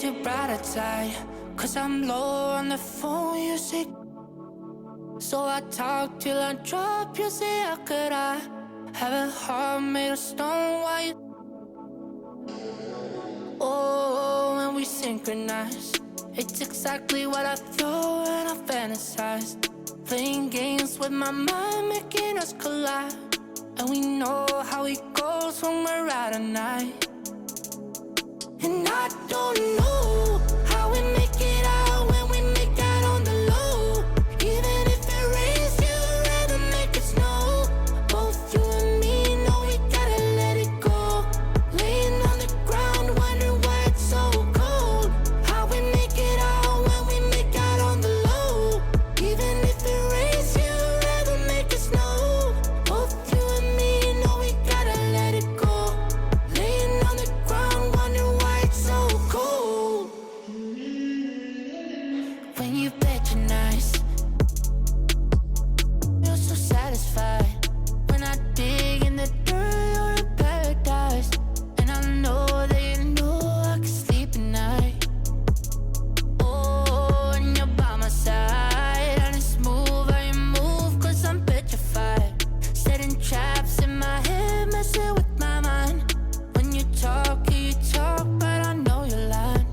makes it brighter side. Cause I'm low on the phone, you say. So I talk till I drop, you say, how could I have a heart made of stone? Why you? Oh, when we synchronize, it's exactly what I thought and I fantasized. Playing games with my mind, making us collide. And we know how it goes when we're out at night. And I don't know how we make it out when we make out on the low. Even if it rains, you'd rather make it snow. Both you and me know we gotta let it go. Laying on the ground, wondering why it's so cold. How we make it out when we make out on the low. Even if it rains, you'd rather make it snow. Both you and me know we gotta let it go. Laying on the ground, wondering why it's so cold. When you bet you're nice, you're so satisfied. When I dig in the dirt, you're in paradise. And I know that you know I can sleep at night. Oh, and you're by my side. And it's smooth how you move, cause I'm petrified. Setting traps in my head, messing with my mind. When you talk, but I know you're lying.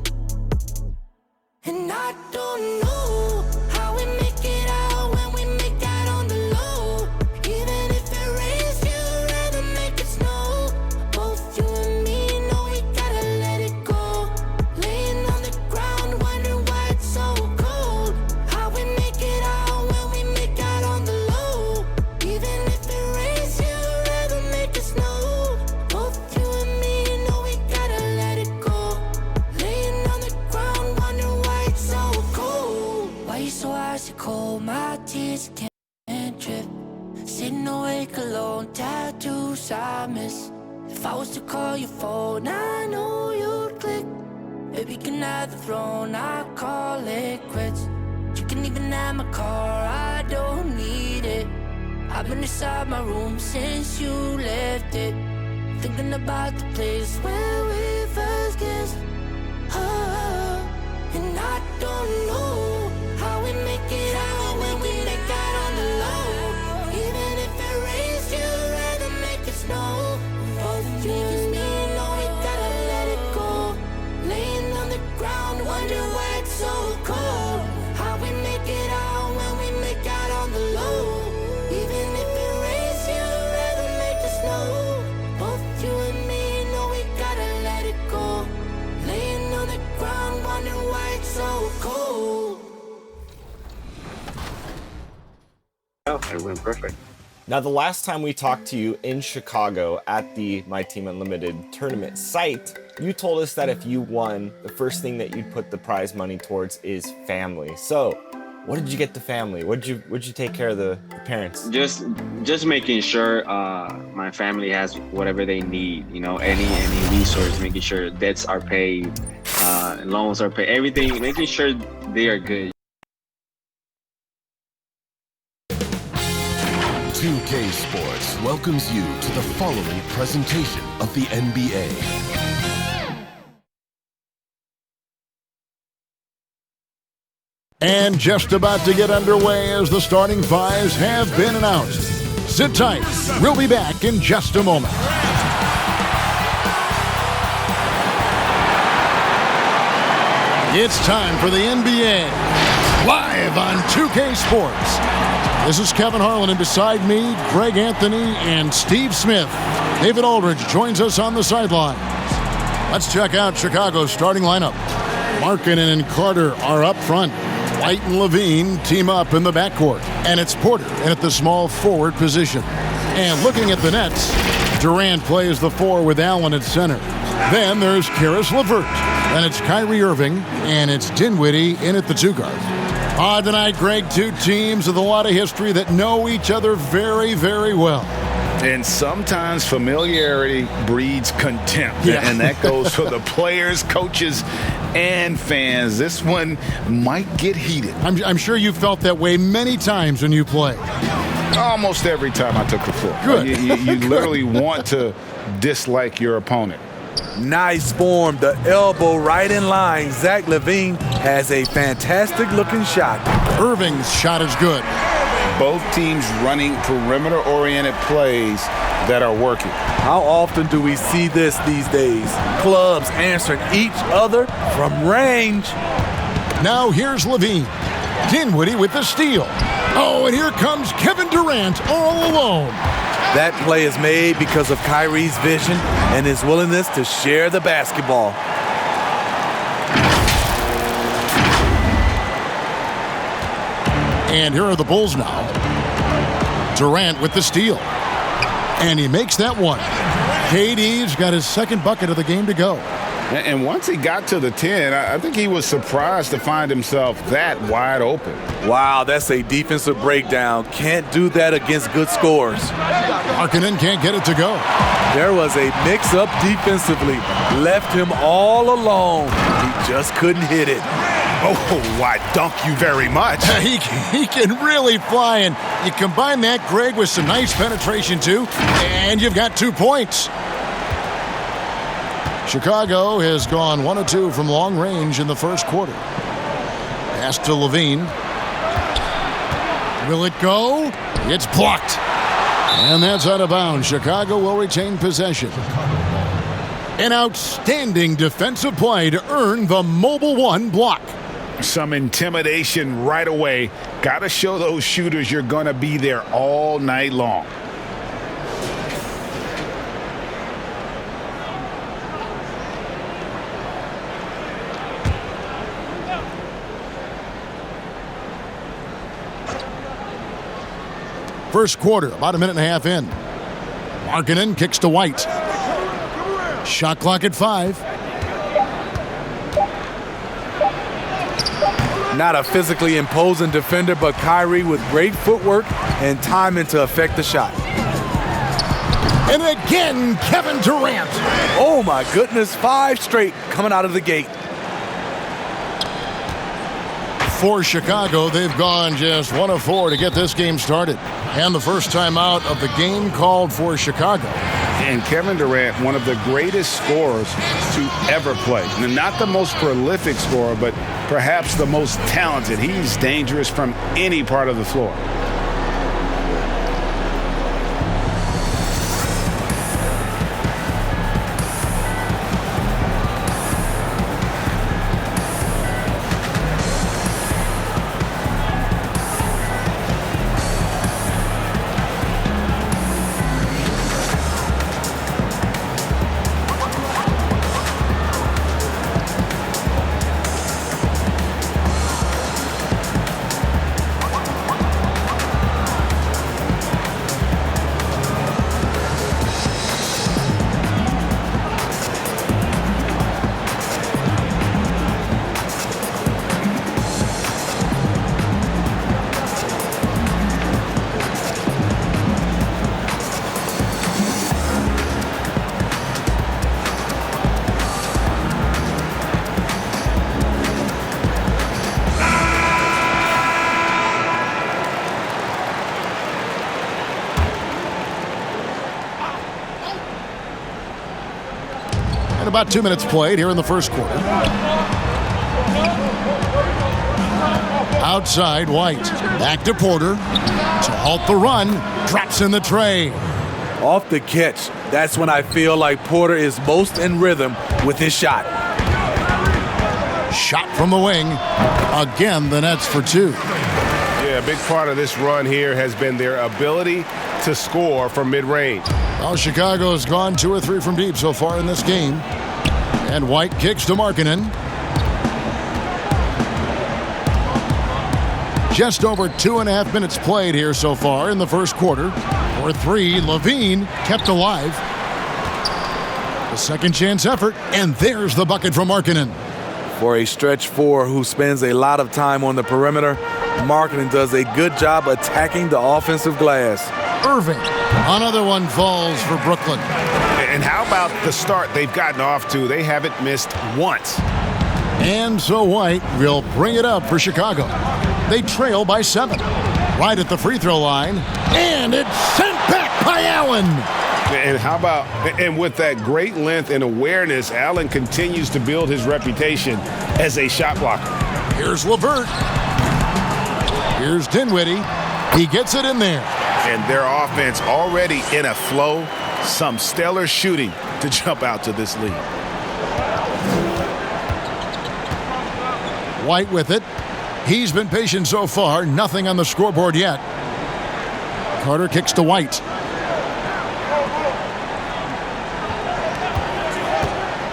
And I don't know how we make it out when we make out on the low. Even if it rains, you'd rather make it snow. Both you and me know we gotta let it go. Laying on the ground, wondering why it's so cold. How we make it out when we make out on the low. Even if it rains, you'd rather make it snow. Both you and me know we gotta let it go. Laying on the ground, wondering why it's so cold. Why you so icy cold? My tears can't drip. Sitting awake alone, tattoos I miss. If I was to call your phone, I know you'd click. Baby, can I have the throne? I call it quits. You can even have my car, I don't need it. I've been inside my room since you left it. Thinking about the place where we first kissed. Oh, and I don't know how we make it out when we make out on the low. Even if it rains, you'd rather make it snow. Both you and me know we gotta let it go. Laying on the ground, wondering why it's so cold. How we make it out when we make out on the low. Even if it rains, you'd rather make it snow. Both you and me know we gotta let it go. Laying on the ground, wondering why it's so cold. Oh, it went perfect. Now, the last time we talked to you in Chicago at the My Team Unlimited tournament site, you told us that if you won, the first thing that you'd put the prize money towards is family. So, what did you get the family? What'd you take care of the parents? Just making sure my family has whatever they need. You know, any resource, making sure debts are paid, loans are paid, everything, making sure they are good. 2K Sports welcomes you to the following presentation of the NBA. And just about to get underway as the starting fives have been announced. Sit tight. We'll be back in just a moment. It's time for the NBA, live on 2K Sports. This is Kevin Harlan, and beside me, Greg Anthony and Steve Smith. David Aldridge joins us on the sidelines. Let's check out Chicago's starting lineup. Markkanen and Carter are up front. White and LaVine team up in the backcourt. And it's Porter at the small forward position. And looking at the Nets, Durant plays the 4 with Allen at center. Then there's Karis LeVert. Then it's Kyrie Irving, and it's Dinwiddie in at the 2 guard. Tonight, Greg, two teams with a lot of history that know each other very, very well. And sometimes familiarity breeds contempt. Yeah. And that goes for the players, coaches, and fans. This one might get heated. I'm sure you felt that way many times when you play. Almost every time I took the floor. Good. You literally want to dislike your opponent. Nice form, the elbow right in line. Zach LaVine has a fantastic looking shot. Irving's shot is good. Both teams running perimeter-oriented plays that are working. How often do we see this these days? Clubs answering each other from range. Now here's LaVine. Dinwiddie with the steal. Oh, and here comes Kevin Durant all alone. That play is made because of Kyrie's vision and his willingness to share the basketball. And here are the Bulls now. Durant with the steal. And he makes that one. KD's got his second bucket of the game to go. And once he got to the 10, I think he was surprised to find himself that wide open. Wow, that's a defensive breakdown. Can't do that against good scores. Markkanen can't get it to go. There was a mix-up defensively. Left him all alone. He just couldn't hit it. Oh, I dunk you very much. He can really fly, and you combine that, Greg, with some nice penetration, too, and you've got 2 points. Chicago has gone 1 of 2 from long range in the first quarter. Pass to LaVine. Will it go? It's blocked. And that's out of bounds. Chicago will retain possession. An outstanding defensive play to earn the Mobile One block. Some intimidation right away. Got to show those shooters you're going to be there all night long. First quarter, about a minute and a half in. Markkanen kicks to White. Shot clock at 5. Not a physically imposing defender, but Kyrie with great footwork and timing to affect the shot. And again, Kevin Durant. Oh my goodness, 5 straight coming out of the gate. For Chicago, they've gone just 1 of 4 to get this game started. And the first time out of the game called for Chicago. And Kevin Durant, one of the greatest scorers to ever play. And not the most prolific scorer, but perhaps the most talented. He's dangerous from any part of the floor. About 2 minutes played here in the first quarter. Outside, White. Back to Porter. To halt the run. Drops in the tray. Off the catch. That's when I feel like Porter is most in rhythm with his shot. Shot from the wing. Again, the Nets for 2. Yeah, a big part of this run here has been their ability to score from mid-range. Well, Chicago's gone 2 or 3 from deep so far in this game. And White kicks to Markkanen. Just over 2.5 minutes played here so far in the first quarter. For 3, LaVine kept alive. A second chance effort, and there's the bucket from Markkanen. For a stretch 4 who spends a lot of time on the perimeter, Markkanen does a good job attacking the offensive glass. Irving. Another one falls for Brooklyn. And how about the start they've gotten off to? They haven't missed once. And so White will bring it up for Chicago. They trail by 7. Right at the free throw line. And it's sent back by Allen. And how about, and with that great length and awareness, Allen continues to build his reputation as a shot blocker. Here's LeVert. Here's Dinwiddie. He gets it in there. And their offense already in a flow. Some stellar shooting to jump out to this lead. White with it. He's been patient so far. Nothing on the scoreboard yet. Carter kicks to White.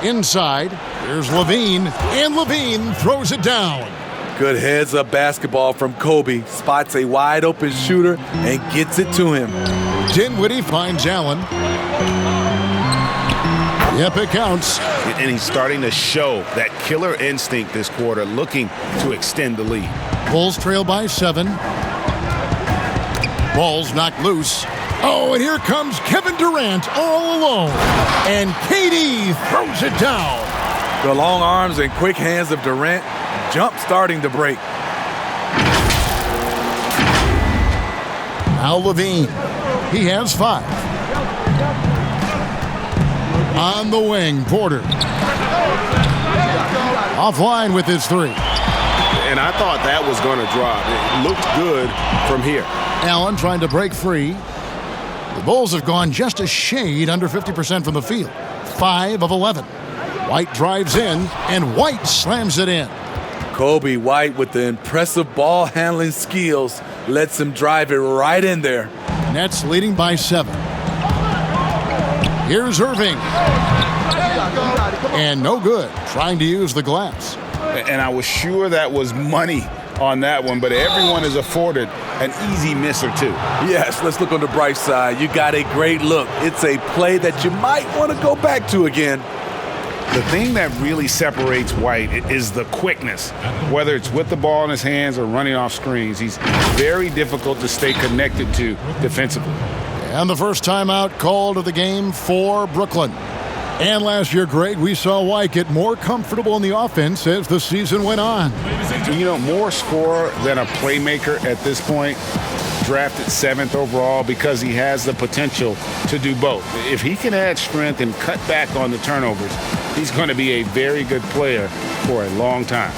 Inside, here's LaVine, and LaVine throws it down. Good heads-up basketball from Kobe. Spots a wide-open shooter and gets it to him. Dinwiddie finds Allen. Yep, it counts. And he's starting to show that killer instinct this quarter, looking to extend the lead. Bulls trail by 7. Ball's knocked loose. Oh, and here comes Kevin Durant all alone. And KD throws it down. The long arms and quick hands of Durant, jump starting to break. Now LaVine. He has 5. On the wing, Porter. Offline with his 3. And I thought that was going to drop. It looked good from here. Allen trying to break free. The Bulls have gone just a shade under 50% from the field. 5 of 11. White drives in, and White slams it in. Kobe White, with the impressive ball handling skills, lets him drive it right in there. Nets leading by 7. Here's Irving. And no good, trying to use the glass. And I was sure that was money on that one, but everyone is afforded an easy miss or two. Yes, let's look on the bright side. You got a great look. It's a play that you might want to go back to again. The thing that really separates White is the quickness. Whether it's with the ball in his hands or running off screens, he's very difficult to stay connected to defensively. And the first timeout called of the game for Brooklyn. And last year, Greg, we saw White get more comfortable in the offense as the season went on. You know, more scorer than a playmaker at this point. Drafted 7th overall because he has the potential to do both. If he can add strength and cut back on the turnovers, he's going to be a very good player for a long time.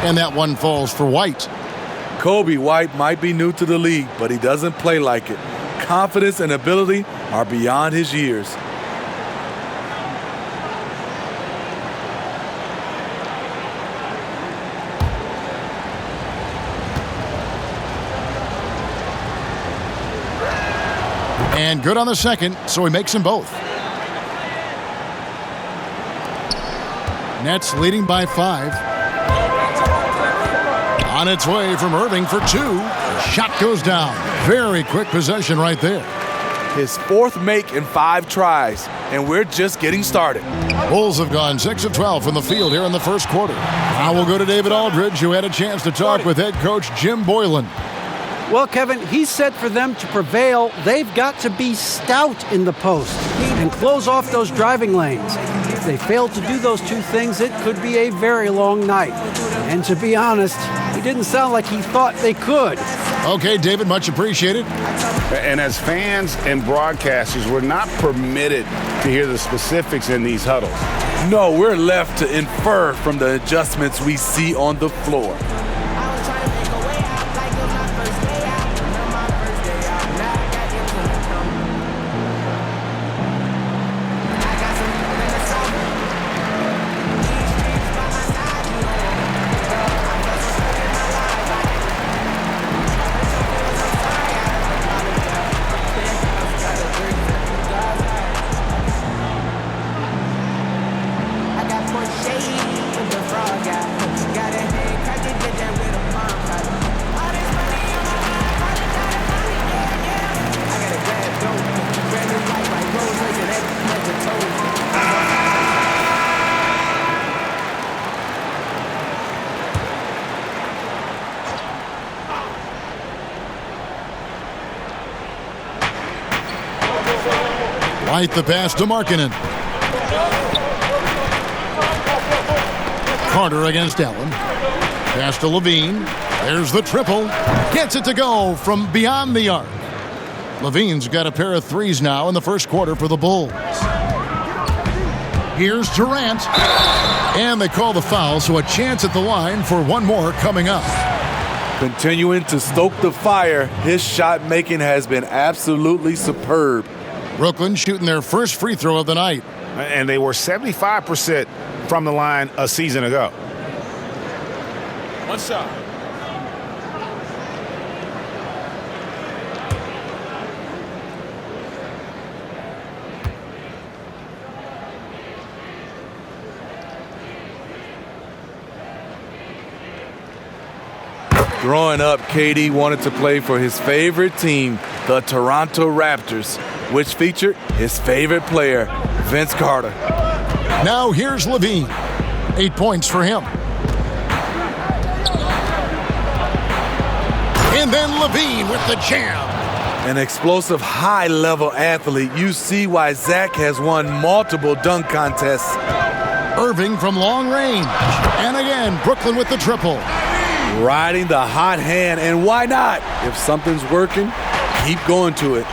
And that one falls for White. Kobe White might be new to the league, but he doesn't play like it. Confidence and ability are beyond his years. And good on the second, so he makes them both. Nets leading by 5. On its way from Irving for 2. Shot goes down. Very quick possession right there. His 4th make in 5 tries, and we're just getting started. Bulls have gone 6 of 12 from the field here in the first quarter. Now we'll go to David Aldridge, who had a chance to talk with head coach Jim Boylan. Well, Kevin, he said for them to prevail, they've got to be stout in the post and close off those driving lanes. If they fail to do those 2 things, it could be a very long night. And to be honest, it didn't sound like he thought they could. Okay, David, much appreciated. And as fans and broadcasters, we're not permitted to hear the specifics in these huddles. No, we're left to infer from the adjustments we see on the floor. White the pass to Markkanen. Carter against Allen. Pass to LaVine. There's the triple. Gets it to go from beyond the arc. LaVine's got a pair of threes now in the first quarter for the Bulls. Here's Durant. And they call the foul, so a chance at the line for one more coming up. Continuing to stoke the fire, his shot making has been absolutely superb. Brooklyn shooting their first free throw of the night. And they were 75% from the line a season ago. One shot. Growing up, KD wanted to play for his favorite team, the Toronto Raptors, which featured his favorite player, Vince Carter. Now here's LaVine. 8 points for him. And then LaVine with the jam. An explosive, high-level athlete. You see why Zach has won multiple dunk contests. Irving from long range. And again, Brooklyn with the triple. Riding the hot hand, and why not? If something's working, keep going to it.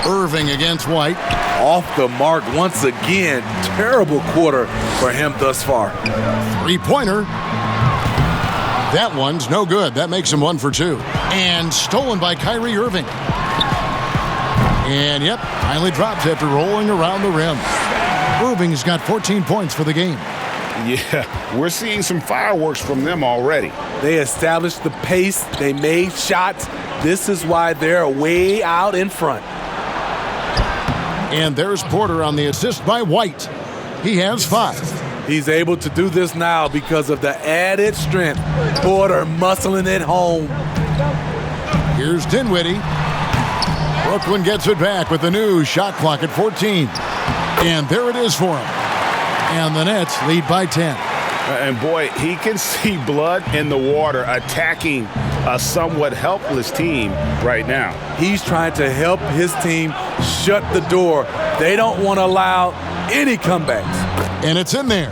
Irving against White. Off the mark once again. Terrible quarter for him thus far. Three-pointer. That one's no good. That makes him 1 for 2. And stolen by Kyrie Irving. And yep, finally dropped after rolling around the rim. Irving's got 14 points for the game. Yeah, we're seeing some fireworks from them already. They established the pace. They made shots. This is why they're way out in front. And there's Porter on the assist by White. He has 5. He's able to do this now because of the added strength. Porter muscling it home. Here's Dinwiddie. Brooklyn gets it back with the new shot clock at 14. And there it is for him. And the Nets lead by 10. And boy, he can see blood in the water attacking a somewhat helpless team right now. He's trying to help his team shut the door. They don't want to allow any comebacks. And it's in there.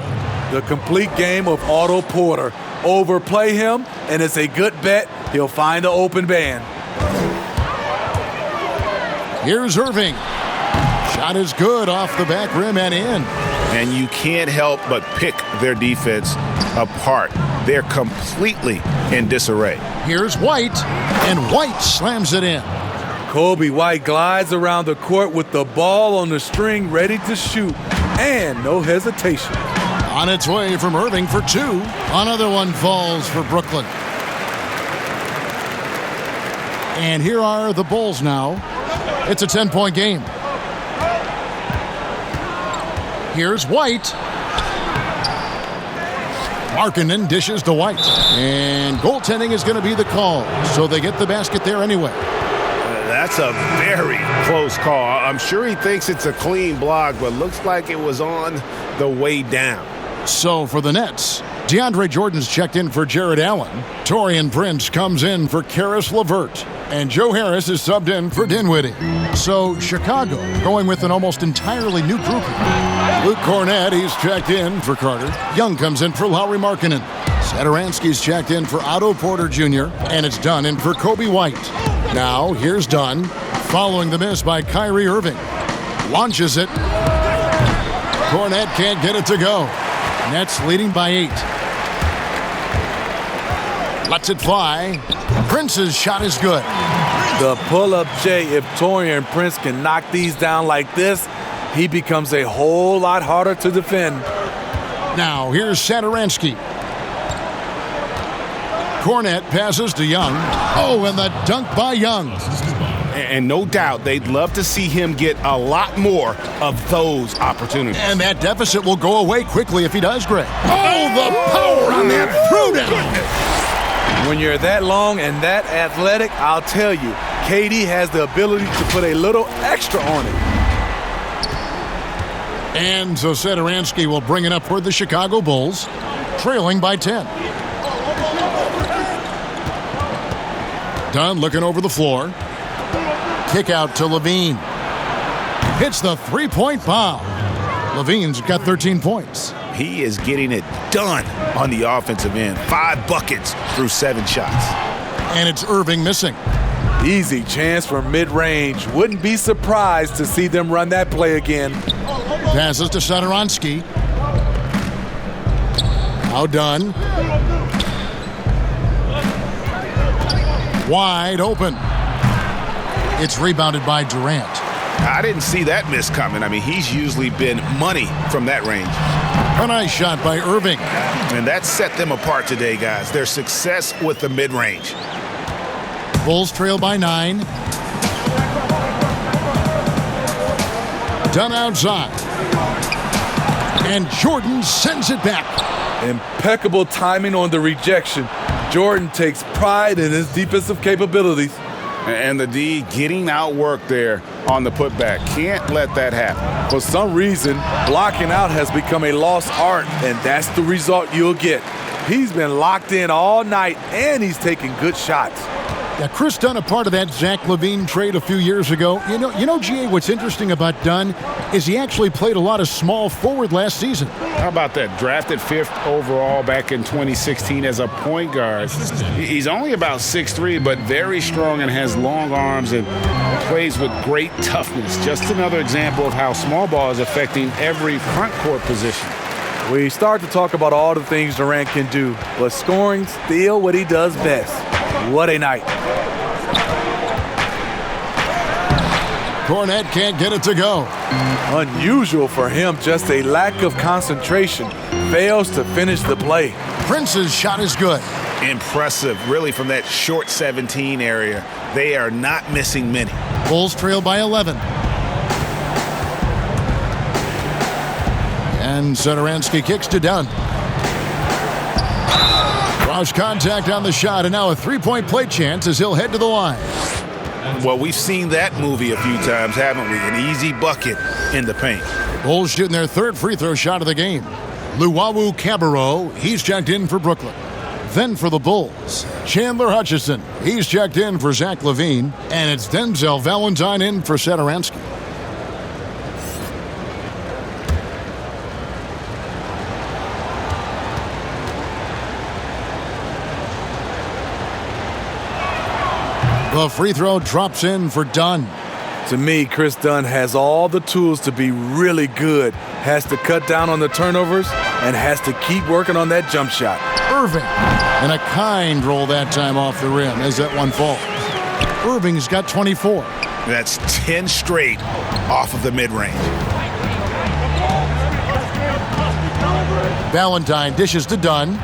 The complete game of Otto Porter. Overplay him, and it's a good bet he'll find the open man. Here's Irving. Shot is good off the back rim and in. And you can't help but pick their defense apart. They're completely in disarray. Here's White, and White slams it in. Kobe White glides around the court with the ball on the string ready to shoot, and no hesitation. On its way from Irving for 2. Another one falls for Brooklyn. And here are the Bulls now. It's a 10-point game. Here's White. Markkanen dishes to White. And goaltending is going to be the call, so they get the basket there anyway. That's a very close call. I'm sure he thinks it's a clean block, but looks like it was on the way down. So for the Nets, DeAndre Jordan's checked in for Jared Allen. Taurean Prince comes in for Karis LeVert. And Joe Harris is subbed in for Dinwiddie. So Chicago going with an almost entirely new grouping. Luke Cornett, he's checked in for Carter. Young comes in for Lauri Markkanen. Satoransky's checked in for Otto Porter Jr. And it's Dunn in for Kobe White. Now here's Dunn, following the miss by Kyrie Irving. Launches it. Cornett can't get it to go. Nets leading by 8. Lets it fly. Prince's shot is good. The pull-up J, if Taurean Prince can knock these down like this, he becomes a whole lot harder to defend. Now here's Satoransky. Cornett passes to Young. Oh, and the dunk by Young. And no doubt they'd love to see him get a lot more of those opportunities. And that deficit will go away quickly if he does, Greg. Oh, the power on that throwdown. When you're that long and that athletic, I'll tell you, KD has the ability to put a little extra on it. And so Satoransky will bring it up for the Chicago Bulls, trailing by 10. Dunn looking over the floor. Kick out to LaVine. Hits the three-point bomb. LaVine's got 13 points. He is getting it done on the offensive end. 5 buckets through 7 shots. And it's Irving missing. Easy chance for mid-range. Wouldn't be surprised to see them run that play again. Passes to Satoransky. Now done. Wide open. It's rebounded by Durant. I didn't see that miss coming. I mean, he's usually been money from that range. A nice shot by Irving. And that set them apart today, guys. Their success with the mid-range. Bulls trail by 9. Done outside. And Jordan sends it back. Impeccable timing on the rejection. Jordan takes pride in his defensive capabilities. And the D getting outworked there on the putback. Can't let that happen. For some reason, blocking out has become a lost art, and that's the result you'll get. He's been locked in all night, and he's taking good shots. Yeah, Chris Dunn, a part of that Zach LaVine trade a few years ago. You know, GA, what's interesting about Dunn is he actually played a lot of small forward last season. How about that? Drafted 5th overall back in 2016 as a point guard. He's only about 6'3", but very strong and has long arms and plays with great toughness. Just another example of how small ball is affecting every front court position. We start to talk about all the things Durant can do, but scoring's still what he does best. What a night. Cornette can't get it to go. Unusual for him, just a lack of concentration. Fails to finish the play. Prince's shot is good. Impressive, really, from that short 17 area. They are not missing many. Bulls trail by 11. And Satoransky kicks to Dunn. Cross contact on the shot, and now a three-point play chance as he'll head to the line. Well, we've seen that movie a few times, haven't we? An easy bucket in the paint. Bulls shooting their 3rd free throw shot of the game. Luwawu Cabarrot, he's checked in for Brooklyn. Then for the Bulls, Chandler Hutchison, he's checked in for Zach LaVine. And it's Denzel Valentine in for Satoransky. The free throw drops in for Dunn. To me, Chris Dunn has all the tools to be really good. Has to cut down on the turnovers and has to keep working on that jump shot. Irving, and a kind roll that time off the rim as that one falls. Irving's got 24. That's 10 straight off of the mid-range. Valentine dishes to Dunn.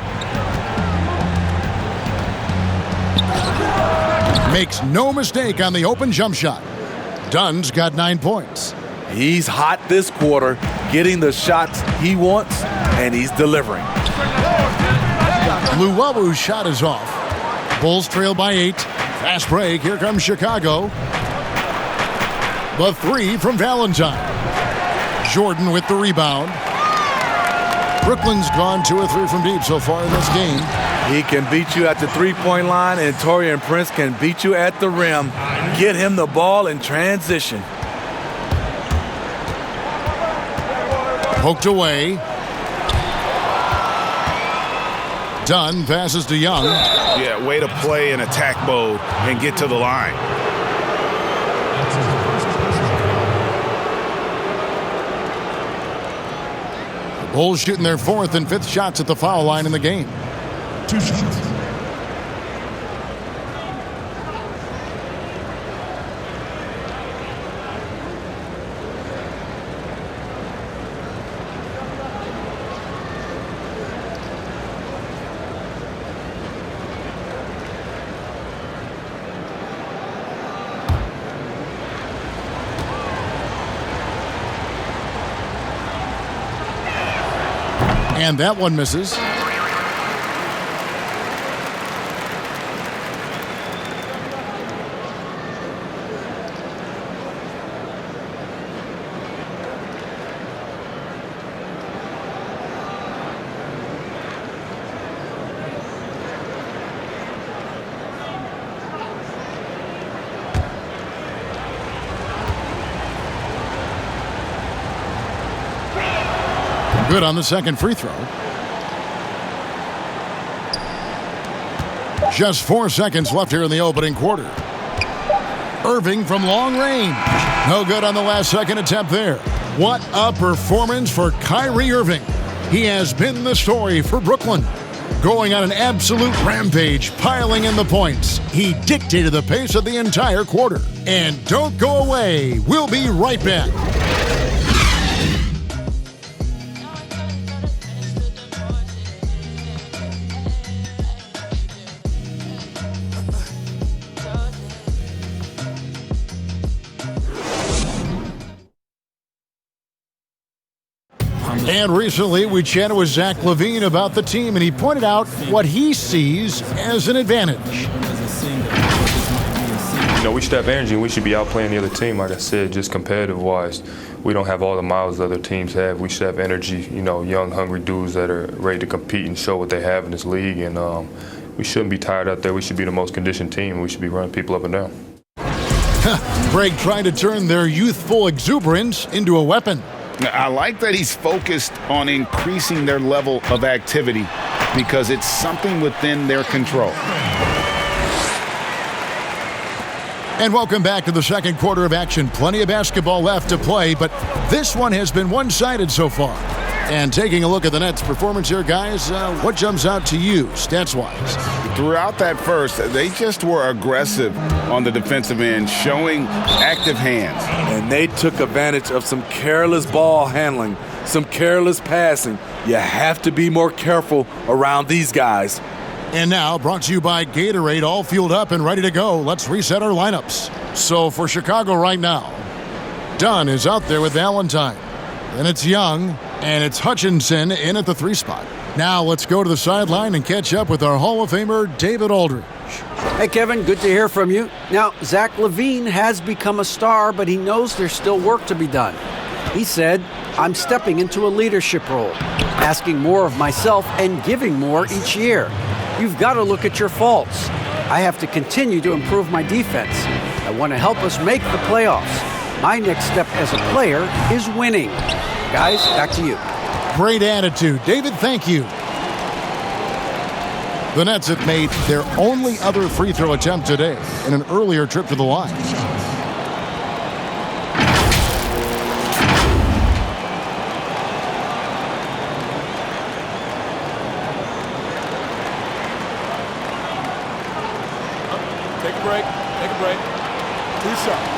Makes no mistake on the open jump shot. Dunn's got 9 points. He's hot this quarter, getting the shots he wants, and he's delivering. Luwawu's shot is off. Bulls trail by 8. Fast break. Here comes Chicago. The 3 from Valentine. Jordan with the rebound. Brooklyn's gone 2 or 3 from deep so far in this game. He can beat you at the three-point line, and Taurean Prince can beat you at the rim. Get him the ball in transition. Poked away. Dunn passes to Young. Yeah, way to play in attack mode and get to the line. The Bulls shooting their 4th and 5th shots at the foul line in the game. 2 shots. And that one misses. Good on the second free throw. Just 4 seconds left here in the opening quarter. Irving from long range. No good on the last second attempt there. What a performance for Kyrie Irving. He has been the story for Brooklyn. Going on an absolute rampage, piling in the points. He dictated the pace of the entire quarter. And don't go away. We'll be right back. And recently, we chatted with Zach LaVine about the team, and he pointed out what he sees as an advantage. You know, we should have energy, and we should be outplaying the other team. Like I said, just competitive-wise, we don't have all the miles the other teams have. We should have energy, you know, young, hungry dudes that are ready to compete and show what they have in this league. And we shouldn't be tired out there. We should be the most conditioned team, and we should be running people up and down. Greg trying to turn their youthful exuberance into a weapon. I like that he's focused on increasing their level of activity because it's something within their control. And welcome back to the second quarter of action. Plenty of basketball left to play, but this one has been one-sided so far. And taking a look at the Nets' performance here, guys, what jumps out to you, stats-wise? Throughout that first, they just were aggressive on the defensive end, showing active hands. And they took advantage of some careless ball handling, some careless passing. You have to be more careful around these guys. And now, brought to you by Gatorade, all fueled up and ready to go. Let's reset our lineups. So for Chicago right now, Dunn is out there with Valentine. Then it's Young, and it's Hutchinson in at the 3 spot. Now let's go to the sideline and catch up with our Hall of Famer, David Aldridge. Hey, Kevin, good to hear from you. Now, Zach LaVine has become a star, but he knows there's still work to be done. He said, I'm stepping into a leadership role, asking more of myself and giving more each year. You've got to look at your faults. I have to continue to improve my defense. I want to help us make the playoffs. My next step as a player is winning. Guys, back to you. Great attitude. David, thank you. The Nets have made their only other free throw attempt today in an earlier trip to the line. Take a break. Take a break. 2 shots.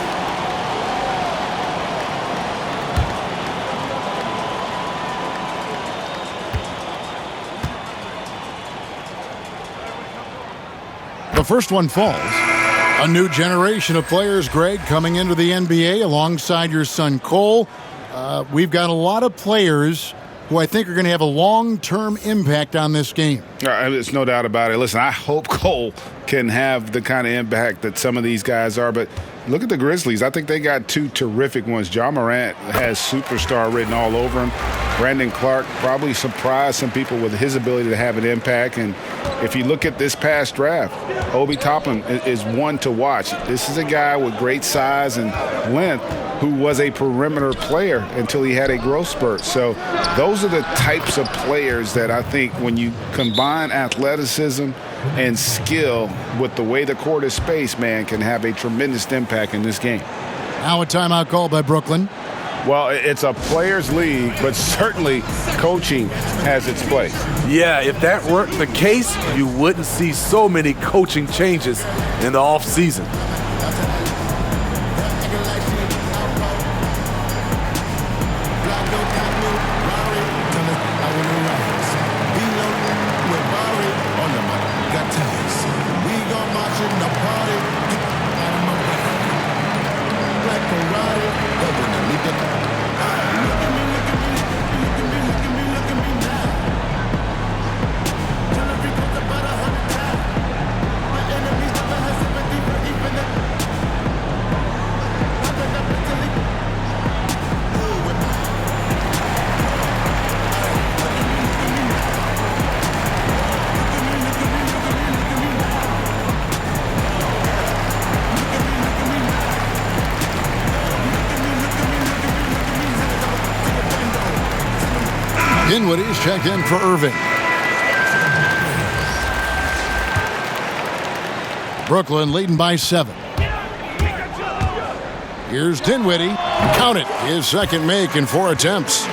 The first one falls. A new generation of players, Greg, coming into the NBA alongside your son Cole. We've got a lot of players who I think are going to have a long-term impact on this game. There's no doubt about it. Listen, I hope Cole can have the kind of impact that some of these guys are, but look at the Grizzlies. I think they got 2 terrific ones. Ja Morant has superstar written all over him. Brandon Clark probably surprised some people with his ability to have an impact. And if you look at this past draft, Obi Toppin is one to watch. This is a guy with great size and length who was a perimeter player until he had a growth spurt. So those are the types of players that I think when you combine athleticism and skill with the way the court is spaced, man, can have a tremendous impact in this game. Now a timeout called by Brooklyn. Well, it's a players' league, but certainly coaching has its place. Yeah, if that weren't the case, you wouldn't see so many coaching changes in the offseason. Dinwiddie's checked in for Irving. Brooklyn leading by 7. Here's Dinwiddie. Count it. His second make in 4 attempts.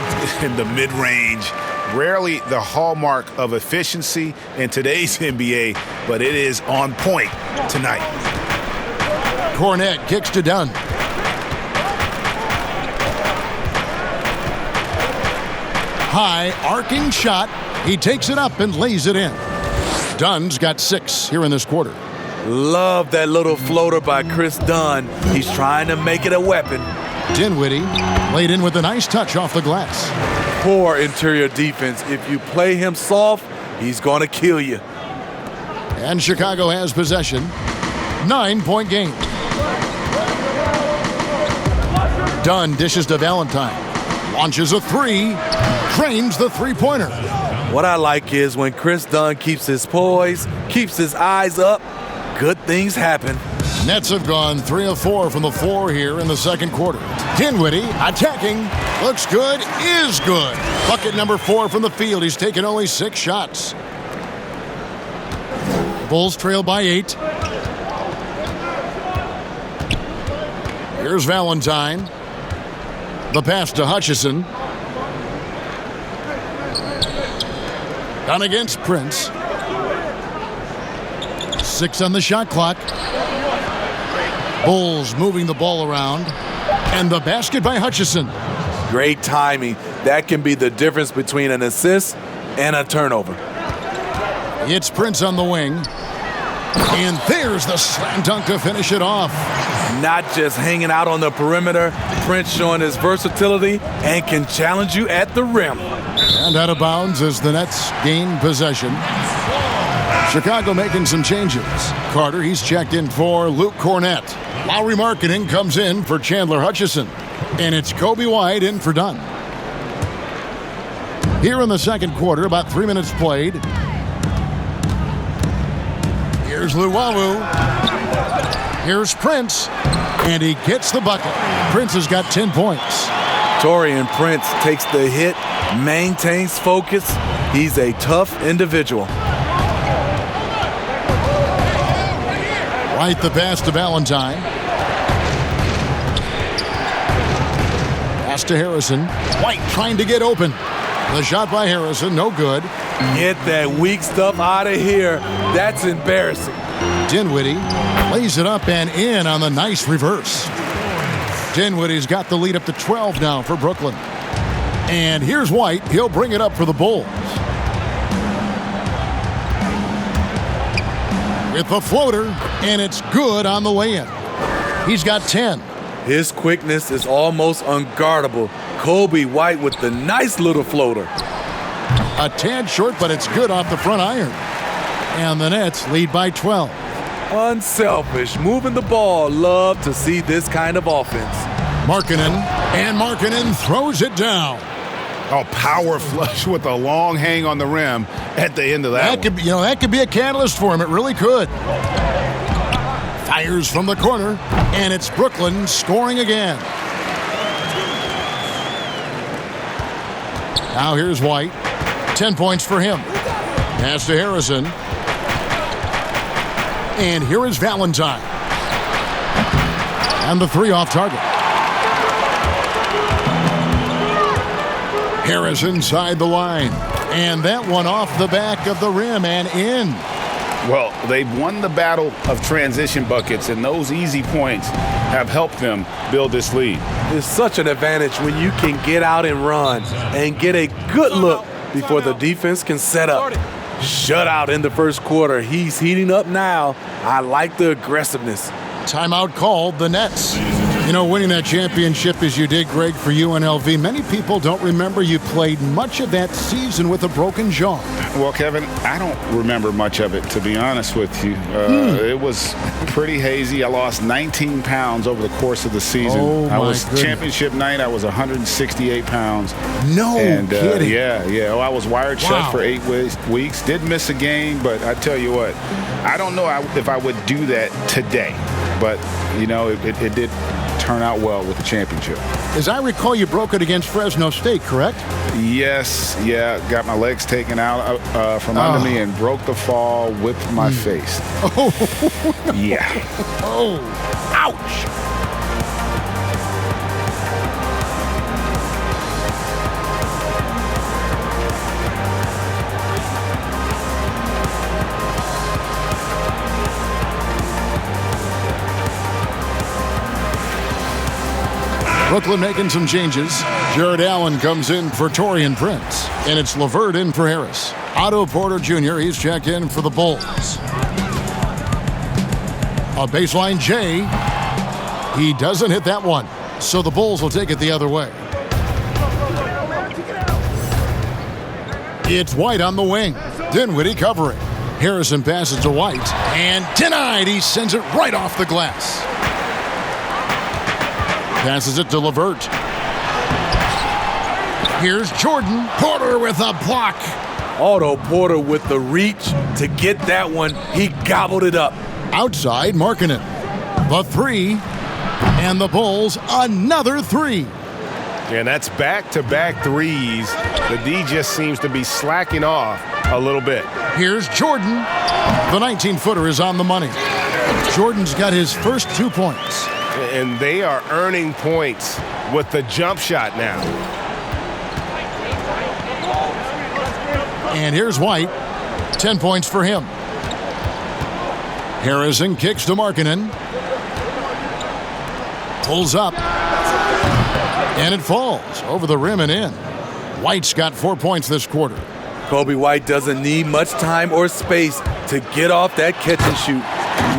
In the mid-range, rarely the hallmark of efficiency in today's NBA, but it is on point tonight. Cornette kicks to Dunn. High, arcing shot. He takes it up and lays it in. Dunn's got 6 here in this quarter. Love that little floater by Chris Dunn. He's trying to make it a weapon. Dinwiddie laid in with a nice touch off the glass. Poor interior defense. If you play him soft, he's going to kill you. And Chicago has possession. 9-point game. Dunn dishes to Valentine. Launches a 3. Trains the three-pointer. What I like is when Chris Dunn keeps his poise, keeps his eyes up, good things happen. Nets have gone 3 of 4 from the floor here in the second quarter. Dinwiddie attacking. Looks good. Is good. Bucket number 4 from the field. He's taken only 6 shots. Bulls trail by 8. Here's Valentine. The pass to Hutchison. Down against Prince. 6 on the shot clock. Bulls moving the ball around. And the basket by Hutchison. Great timing. That can be the difference between an assist and a turnover. It's Prince on the wing. And there's the slam dunk to finish it off. Not just hanging out on the perimeter. Prince showing his versatility and can challenge you at the rim. And out of bounds as the Nets gain possession. Chicago making some changes. Carter, he's checked in for Luke Cornette. Lowry Markkanen comes in for Chandler Hutchison. And it's Kobe White in for Dunn. Here in the second quarter, about 3 minutes played. Here's Luwawu. Here's Prince. And he gets the bucket. Prince has got 10 points. Taurean Prince takes the hit, maintains focus. He's a tough individual. Right the pass to Valentine. Pass to Harrison. White trying to get open. The shot by Harrison, no good. Get that weak stuff out of here. That's embarrassing. Dinwiddie lays it up and in on the nice reverse. Dinwiddie's got the lead up to 12 now for Brooklyn. And here's White. He'll bring it up for the Bulls. With the floater, and it's good on the way in. He's got 10. His quickness is almost unguardable. Kobe White with the nice little floater. A tad short, but it's good off the front iron. And the Nets lead by 12. Unselfish, moving the ball. Love to see this kind of offense. Markkanen throws it down. Oh, power flush with a long hang on the rim at the end of that one. That could be a catalyst for him. It really could. Fires from the corner, and it's Brooklyn scoring again. Now here's White. 10 points for him. Pass to Harrison. And here is Valentine. And the 3 off target. Harris inside the line. And that one off the back of the rim and in. Well, they've won the battle of transition buckets, and those easy points have helped them build this lead. It's such an advantage when you can get out and run and get a good look before the defense can set up. Shutout in the first quarter. He's heating up now. I like the aggressiveness. Timeout called, the Nets. Winning that championship as you did, Greg, for UNLV, many people don't remember you played much of that season with a broken jaw. Well, Kevin, I don't remember much of it, to be honest with you. It was pretty hazy. I lost 19 pounds over the course of the season. Championship night, I was 168 pounds. No kidding. Yeah. I was wired shut for 8 weeks. Did miss a game, but I tell you what, I don't know if I would do that today. But, it did turn out well with the championship. As I recall, you broke it against Fresno State, correct? Yes, yeah, got my legs taken out from under me and broke the fall with my face. Oh, Yeah. oh, ouch. Brooklyn making some changes. Jared Allen comes in for Taurean Prince, and it's LeVert in for Harris. Otto Porter Jr., he's checked in for the Bulls. A baseline J. He doesn't hit that one, so the Bulls will take it the other way. It's White on the wing. Dinwiddie covering. Harrison passes to White, and denied. He sends it right off the glass. Passes it to LeVert. Here's Jordan. Porter with a block. Otto Porter with the reach to get that one. He gobbled it up. Outside, Markkanen. The three. And the Bulls, another three. And that's back-to-back threes. The D just seems to be slacking off a little bit. Here's Jordan. The 19-footer is on the money. Jordan's got his first 2 points. And they are earning points with the jump shot now. And here's White. 10 points for him. Harrison kicks to Markkanen. Pulls up. And it falls over the rim and in. White's got 4 points this quarter. Kobe White doesn't need much time or space to get off that catch and shoot.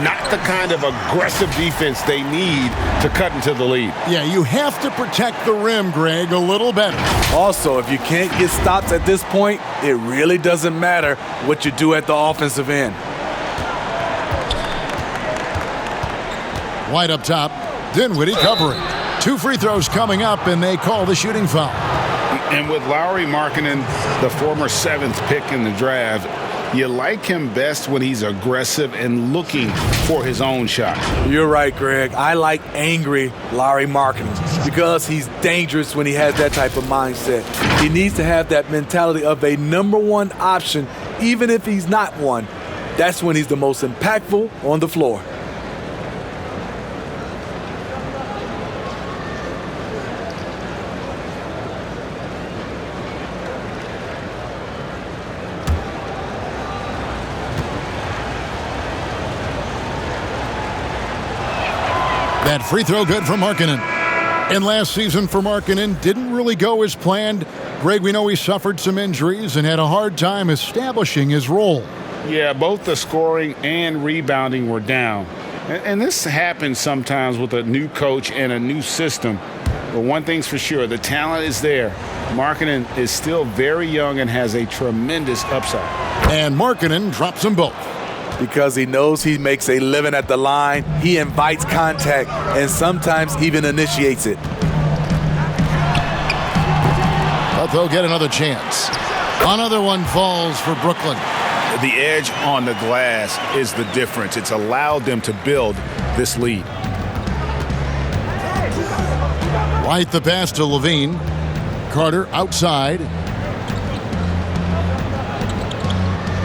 Not the kind of aggressive defense they need to cut into the lead. Yeah, you have to protect the rim, Greg, a little better. Also, if you can't get stops at this point, it really doesn't matter what you do at the offensive end. White up top. Dinwiddie covering. 2 free throws coming up, and they call the shooting foul. And with Lauri Markkanen, the former 7th pick in the draft, you like him best when he's aggressive and looking for his own shot. You're right, Greg. I like angry Lauri Markkanen because he's dangerous when he has that type of mindset. He needs to have that mentality of a number one option, even if he's not one. That's when he's the most impactful on the floor. That free throw good for Markkanen. And last season for Markkanen didn't really go as planned. Greg, we know he suffered some injuries and had a hard time establishing his role. Yeah, both the scoring and rebounding were down. And this happens sometimes with a new coach and a new system. But one thing's for sure, the talent is there. Markkanen is still very young and has a tremendous upside. And Markkanen drops them both. Because he knows he makes a living at the line, he invites contact and sometimes even initiates it. But they'll get another chance. Another one falls for Brooklyn. The edge on the glass is the difference. It's allowed them to build this lead. White the pass to LaVine. Carter outside.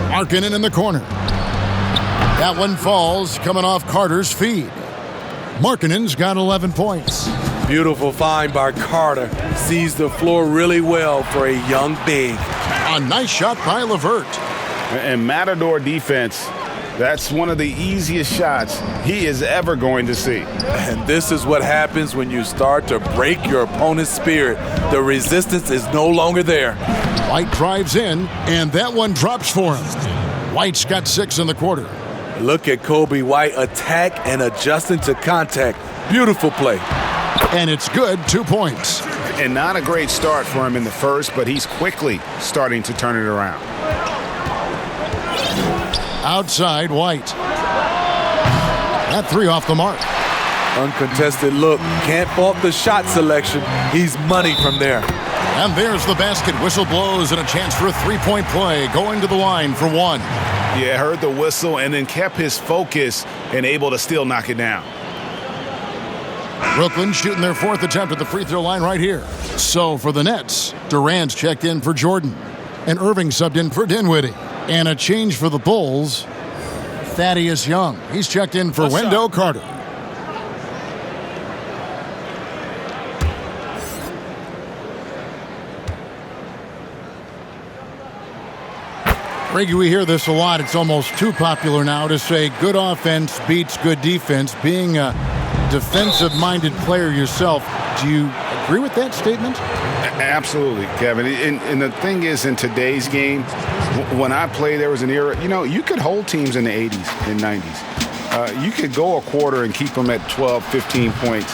Markkanen in the corner. That one falls, coming off Carter's feed. Markkanen's got 11 points. Beautiful find by Carter. Sees the floor really well for a young big. A nice shot by LeVert. And Matador defense, that's one of the easiest shots he is ever going to see. And this is what happens when you start to break your opponent's spirit. The resistance is no longer there. White drives in, and that one drops for him. White's got 6 in the quarter. Look at Kobe White attack and adjusting to contact. Beautiful play. And it's good, 2 points. And not a great start for him in the first, but he's quickly starting to turn it around. Outside, White. That 3 off the mark. Uncontested look. Can't fault the shot selection. He's money from there. And there's the basket. Whistle blows and a chance for a 3-point play. Going to the line for 1. Yeah, heard the whistle and then kept his focus and able to still knock it down. Brooklyn shooting their 4th attempt at the free throw line right here. So for the Nets, Durant's checked in for Jordan. And Irving subbed in for Dinwiddie. And a change for the Bulls, Thaddeus Young. He's checked in for Wendell Carter. Reggie, we hear this a lot. It's almost too popular now to say good offense beats good defense. Being a defensive-minded player yourself, do you agree with that statement? Absolutely, Kevin. And the thing is, in today's game, when I played, there was an era, you could hold teams in the 80s and 90s. You could go a quarter and keep them at 12, 15 points.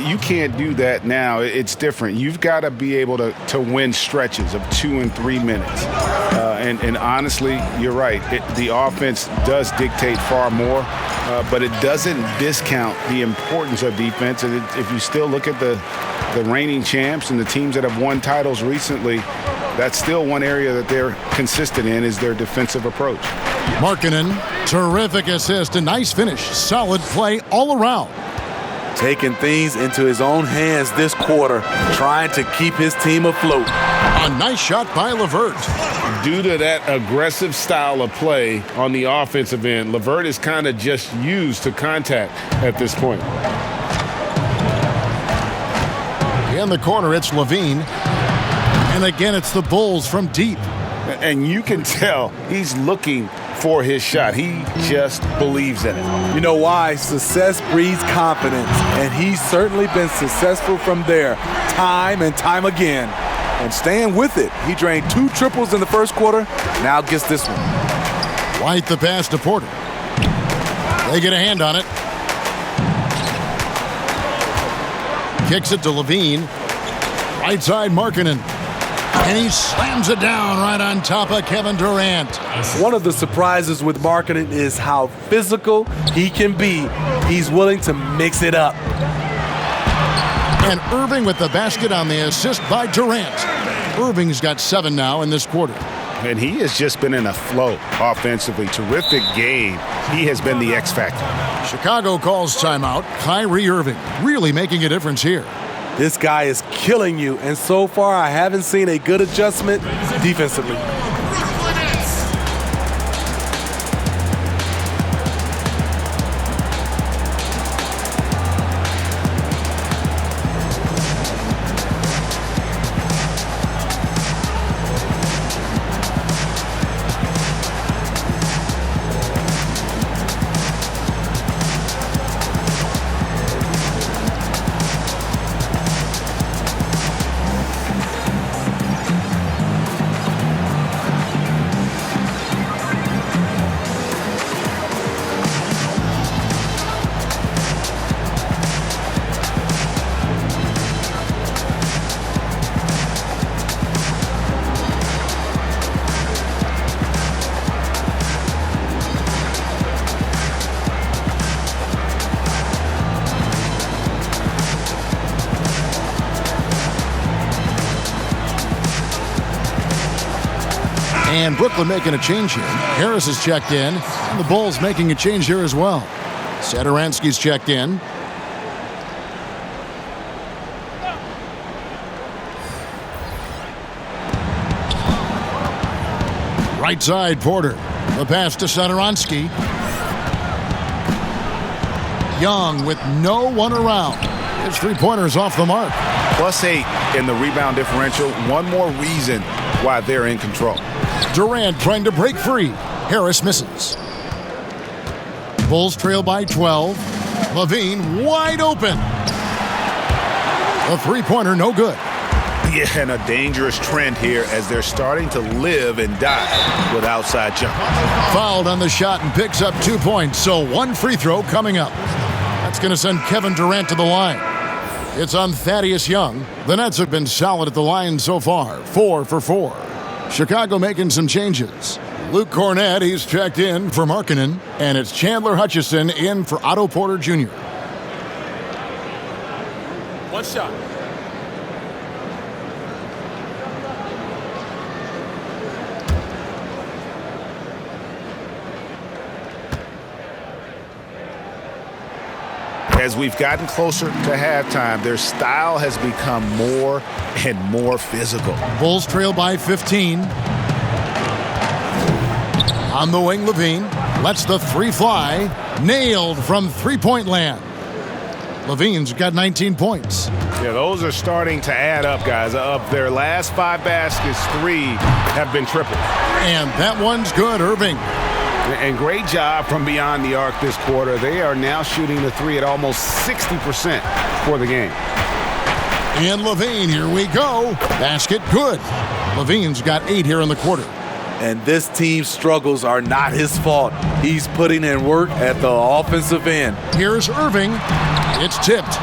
You can't do that now. It's different. You've got to be able to win stretches of 2 and 3 minutes. And honestly, you're right. The offense does dictate far more, but it doesn't discount the importance of defense. And if you still look at the reigning champs and the teams that have won titles recently, that's still one area that they're consistent in is their defensive approach. Markkanen, terrific assist, a nice finish. Solid play all around. Taking things into his own hands this quarter, trying to keep his team afloat. A nice shot by LeVert. Due to that aggressive style of play on the offensive end, LeVert is kind of just used to contact at this point. In the corner, it's LaVine. And again, it's the Bulls from deep. And you can tell he's looking for his shot. He just believes in it. You know why? Success breeds confidence, and he's certainly been successful from there time and time again. And staying with it, he drained 2 triples in the first quarter, now gets this one. White the pass to Porter. They get a hand on it. Kicks it to LaVine. Right side, Markkanen. And he slams it down right on top of Kevin Durant. One of the surprises with Markkanen is how physical he can be. He's willing to mix it up. And Irving with the basket on the assist by Durant. Irving's got 7 now in this quarter. And he has just been in a flow offensively. Terrific game. He has been the X factor. Chicago calls timeout. Kyrie Irving really making a difference here. This guy is killing you, and so far I haven't seen a good adjustment defensively. And Brooklyn making a change here. Harris is checked in, and the Bulls making a change here as well. Satoransky's checked in. Right side, Porter. The pass to Satoransky. Young with no one around. His 3-pointers off the mark. +8 in the rebound differential. One more reason why they're in control. Durant trying to break free. Harris misses. Bulls trail by 12. LaVine wide open. A 3-pointer, no good. Yeah, and a dangerous trend here as they're starting to live and die with outside jump. Fouled on the shot and picks up 2 points, so 1 free throw coming up. That's going to send Kevin Durant to the line. It's on Thaddeus Young. The Nets have been solid at the line so far, 4 for 4. Chicago making some changes. Luke Cornett, he's checked in for Markkanen, and it's Chandler Hutchison in for Otto Porter Jr. One shot. As we've gotten closer to halftime, their style has become more and more physical. Bulls trail by 15. On the wing, LaVine lets the three fly. Nailed from three-point land. LaVine's got 19 points. Yeah, those are starting to add up, guys. Of their last 5 baskets, 3 have been triples. And that one's good, Irving. And great job from beyond the arc this quarter. They are now shooting the 3 at almost 60% for the game. And LaVine, here we go. Basket good. LaVine's got 8 here in the quarter. And this team's struggles are not his fault. He's putting in work at the offensive end. Here's Irving. It's tipped.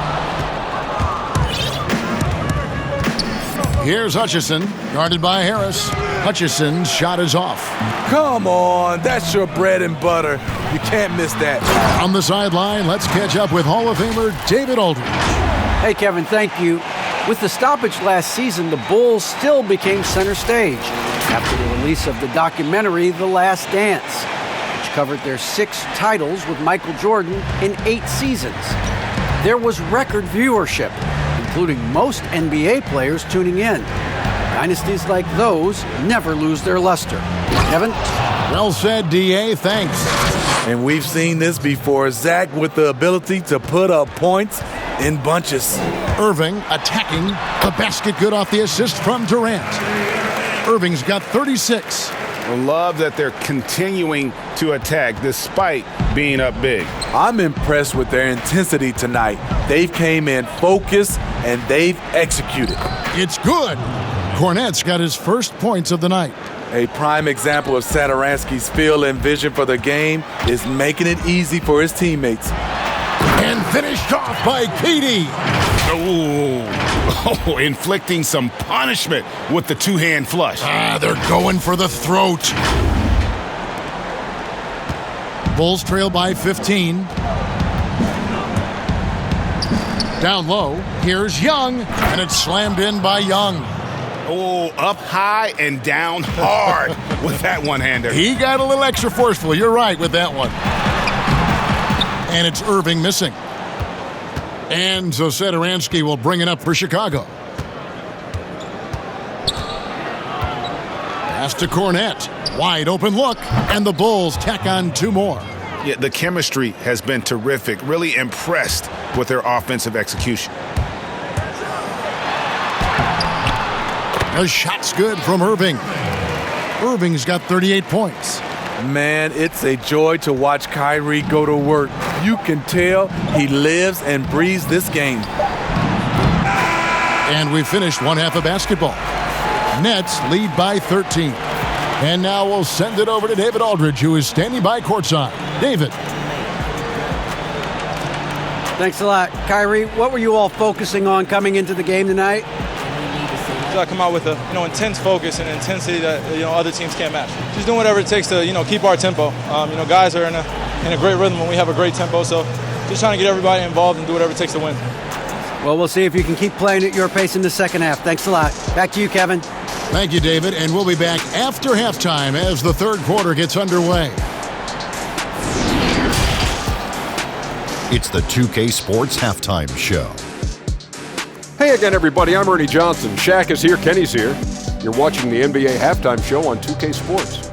Here's Hutchison, guarded by Harris. Hutchison's shot is off. Come on, that's your bread and butter. You can't miss that. On the sideline, let's catch up with Hall of Famer David Aldridge. Hey, Kevin, thank you. With the stoppage last season, the Bulls still became center stage after the release of the documentary The Last Dance, which covered their 6 titles with Michael Jordan in 8 seasons. There was record viewership, including most NBA players tuning in. Dynasties like those never lose their luster. Kevin? Well said, D.A. Thanks. And we've seen this before. Zach with the ability to put up points in bunches. Irving attacking. The basket good off the assist from Durant. Irving's got 36. I love that they're continuing to attack despite being up big. I'm impressed with their intensity tonight. They've came in focused and they've executed. It's good. Cornette's got his first points of the night. A prime example of Satoransky's feel and vision for the game is making it easy for his teammates. And finished off by KD. Oh, inflicting some punishment with the 2-hand flush. They're going for the throat. Bulls trail by 15. Down low, here's Young, and it's slammed in by Young. Oh, up high and down hard with that one-hander. He got a little extra forceful. You're right with that one. And it's Irving missing. And so Satoransky will bring it up for Chicago. Pass to Cornette. Wide open look. And the Bulls tack on 2 more. Yeah, the chemistry has been terrific. Really impressed with their offensive execution. The shot's good from Irving. Irving's got 38 points. Man, it's a joy to watch Kyrie go to work. You can tell he lives and breathes this game. And we finished one half of basketball. Nets lead by 13. And now we'll send it over to David Aldridge, who is standing by courtside. David. Thanks a lot. Kyrie, what were you all focusing on coming into the game tonight? Come out with a intense focus and intensity that other teams can't match. Just doing whatever it takes to keep our tempo. Guys are in a great rhythm when we have a great tempo. So just trying to get everybody involved and do whatever it takes to win. Well, we'll see if you can keep playing at your pace in the second half. Thanks a lot. Back to you, Kevin. Thank you, David. And we'll be back after halftime as the third quarter gets underway. It's the 2K Sports Halftime Show. Hey again, everybody. I'm Ernie Johnson. Shaq is here. Kenny's here. You're watching the NBA Halftime Show on 2K Sports.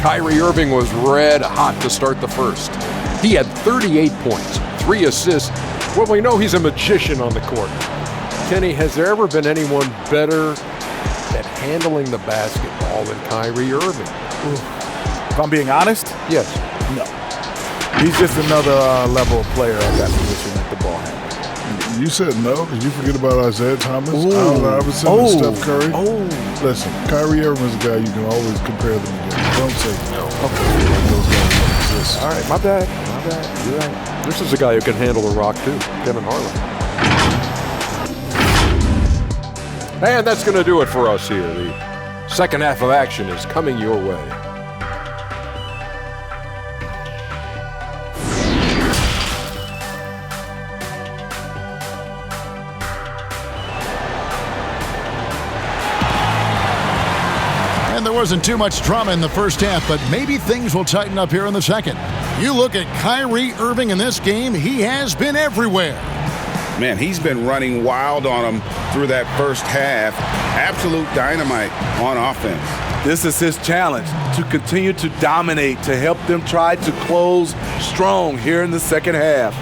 Kyrie Irving was red hot to start the first. He had 38 points, 3 assists. Well, we know he's a magician on the court. Kenny, has there ever been anyone better at handling the basketball than Kyrie Irving? If I'm being honest? Yes. No. He's just another level of player at that position at the ball handler. You said no because you forget about Isaiah Thomas, Allen Iverson, and Steph Curry. Listen, Kyrie Irving is a guy you can always compare them against. Don't say no. Okay. Those guys don't exist. All right, my bad. You're right. This is a guy who can handle the rock too, Kevin Harlan. And that's going to do it for us here. The second half of action is coming your way. And there wasn't too much drama in the first half, but maybe things will tighten up here in the second. You look at Kyrie Irving in this game, he has been everywhere. Man, he's been running wild on him through that first half. Absolute dynamite on offense. This is his challenge, to continue to dominate, to help them try to close strong here in the second half.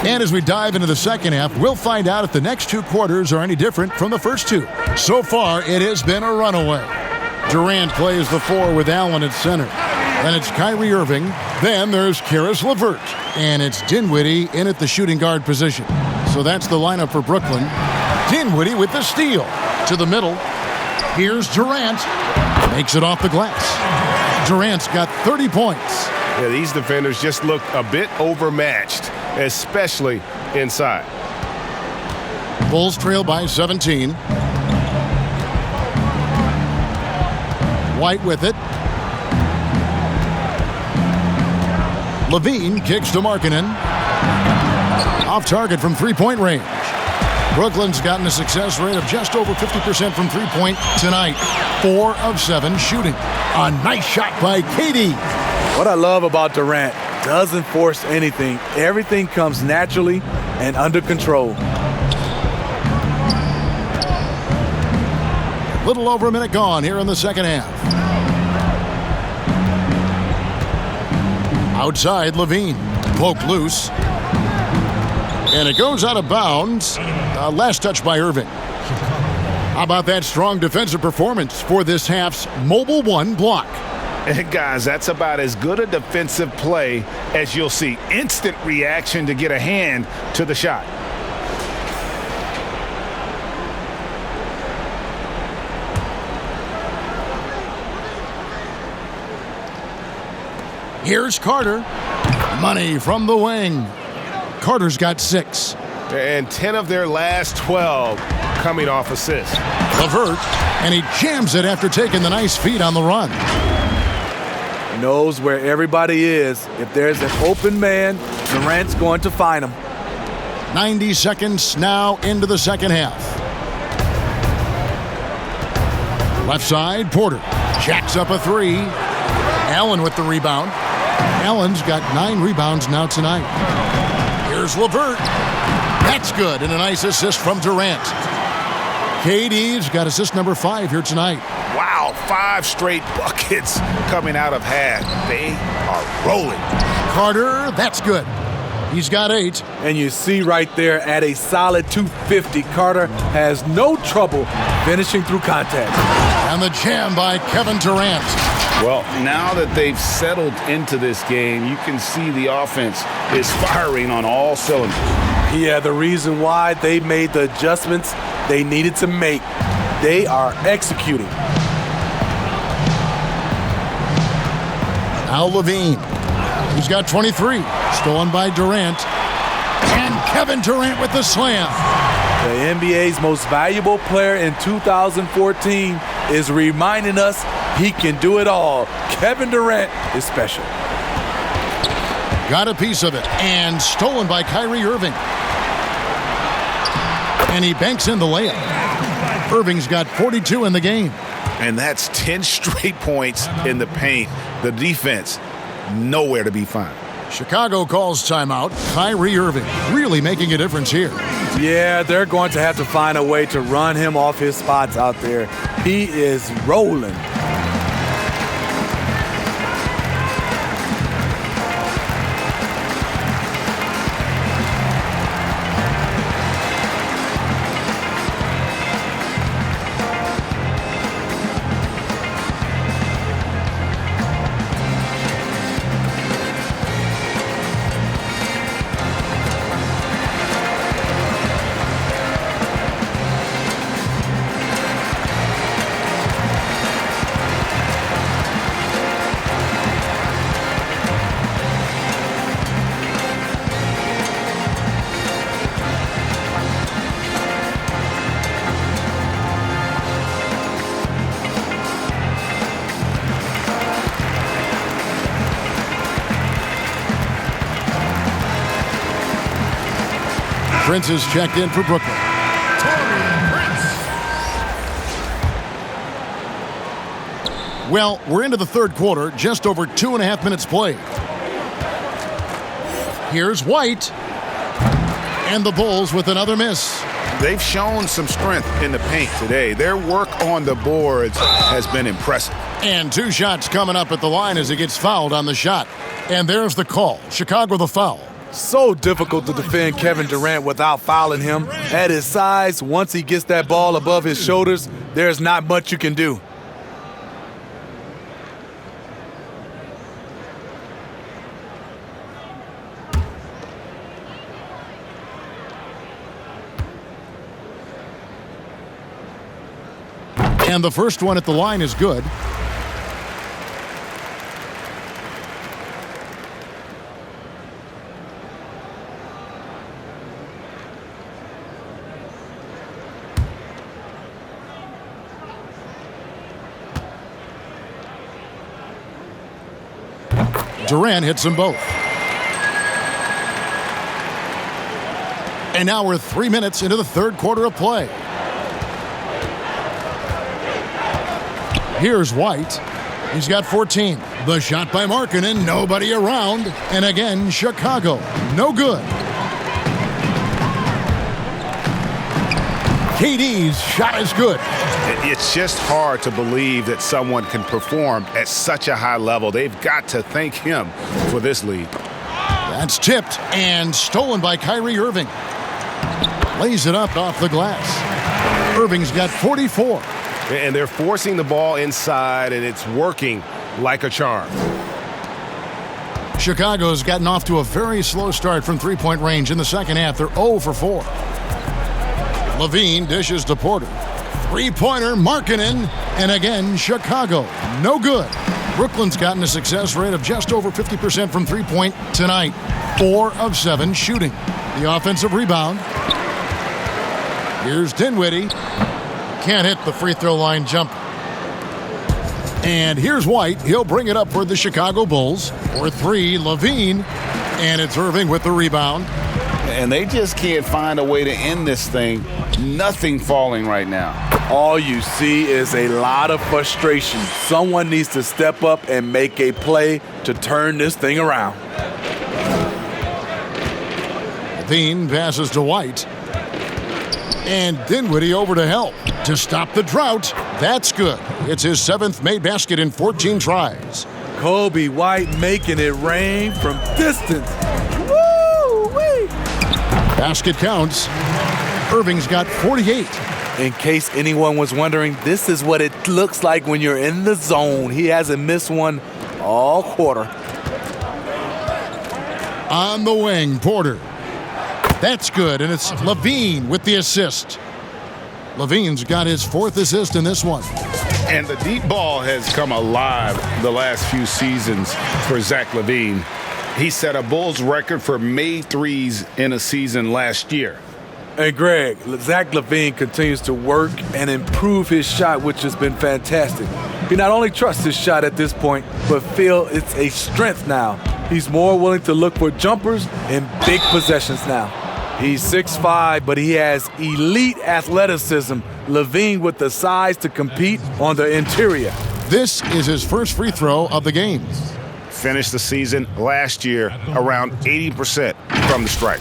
And as we dive into the second half, we'll find out if the next two quarters are any different from the first two. So far, it has been a runaway. Durant plays the 4 with Allen at center. Then it's Kyrie Irving. Then there's Karis LeVert. And it's Dinwiddie in at the shooting guard position. So that's the lineup for Brooklyn. Dinwiddie with the steal. To the middle. Here's Durant. Makes it off the glass. Durant's got 30 points. Yeah, these defenders just look a bit overmatched, especially inside. Bulls trail by 17. White with it. LaVine kicks to Markkanen. Off target from three-point range. Brooklyn's gotten a success rate of just over 50% from three-point tonight. 4 of 7 shooting. A nice shot by KD. What I love about Durant, doesn't force anything. Everything comes naturally and under control. Little over a minute gone here in the second half. Outside, LaVine. Poke loose. And it goes out of bounds. Last touch by Irving. How about that strong defensive performance for this half's Mobile 1 block? And guys, that's about as good a defensive play as you'll see. Instant reaction to get a hand to the shot. Here's Carter. Money from the wing. Carter's got 6. And 10 of their last 12 coming off assists. LeVert, and he jams it after taking the nice feed on the run. Knows where everybody is. If there's an open man, Durant's going to find him. 90 seconds now into the second half. Left side, Porter jacks up a 3. Allen with the rebound. Allen's got 9 rebounds now tonight. Here's LeVert. That's good, and a nice assist from Durant. KD's got assist number 5 here tonight. Wow, 5 straight buckets coming out of half. They are rolling. Carter, that's good. He's got 8. And you see right there at a solid 250, Carter has no trouble finishing through contact. And the jam by Kevin Durant. Well, now that they've settled into this game, you can see the offense is firing on all cylinders. Yeah, the reason why they made the adjustments they needed to make. They are executing. Now LaVine. He's got 23. Stolen by Durant. And Kevin Durant with the slam. The NBA's most valuable player in 2014 is reminding us he can do it all. Kevin Durant is special. Got a piece of it. And stolen by Kyrie Irving. And he banks in the layup. Irving's got 42 in the game. And that's 10 straight points in the paint. The defense, nowhere to be found. Chicago calls timeout. Kyrie Irving really making a difference here. Yeah, they're going to have to find a way to run him off his spots out there. He is rolling. Prince is checked in for Brooklyn. Well, we're into the third quarter, just over 2.5 minutes played. Here's White. And the Bulls with another miss. They've shown some strength in the paint today. Their work on the boards has been impressive. And 2 shots coming up at the line as he gets fouled on the shot. And there's the call. Chicago the foul. So difficult to defend Kevin Durant without fouling him. At his size, once he gets that ball above his shoulders, there's not much you can do. And the first one at the line is good. Durant hits them both. And now we're 3 minutes into the third quarter of play. Here's White. He's got 14. The shot by Markkanen, nobody around. And again, Chicago, no good. KD's shot is good. It's just hard to believe that someone can perform at such a high level. They've got to thank him for this lead. That's tipped and stolen by Kyrie Irving. Lays it up off the glass. Irving's got 44. And they're forcing the ball inside, and it's working like a charm. Chicago's gotten off to a very slow start from three-point range in the second half. They're 0 for 4. LaVine dishes to Porter. Three-pointer, Markkanen, and again, Chicago, no good. Brooklyn's gotten a success rate of just over 50% from three-point tonight. 4 of 7 shooting. The offensive rebound. Here's Dinwiddie. Can't hit the free throw line jumper. And here's White. He'll bring it up for the Chicago Bulls. For 3, LaVine. And it's Irving with the rebound. And they just can't find a way to end this thing. Nothing falling right now. All you see is a lot of frustration. Someone needs to step up and make a play to turn this thing around. LaVine passes to White. And Dinwiddie over to help to stop the drought. That's good. It's his 7th made basket in 14 tries. Kobe White making it rain from distance. Woo-wee! Basket counts. Irving's got 48. In case anyone was wondering, this is what it looks like when you're in the zone. He hasn't missed one all quarter. On the wing, Porter. That's good, and it's LaVine with the assist. LaVine's got his 4th assist in this one. And the deep ball has come alive the last few seasons for Zach LaVine. He set a Bulls record for made threes in a season last year. Hey, Greg, Zach LaVine continues to work and improve his shot, which has been fantastic. He not only trusts his shot at this point, but feels it's a strength now. He's more willing to look for jumpers in big possessions now. He's 6'5", but he has elite athleticism. LaVine with the size to compete on the interior. This is his first free throw of the game. Finished the season last year around 80% from the stripe.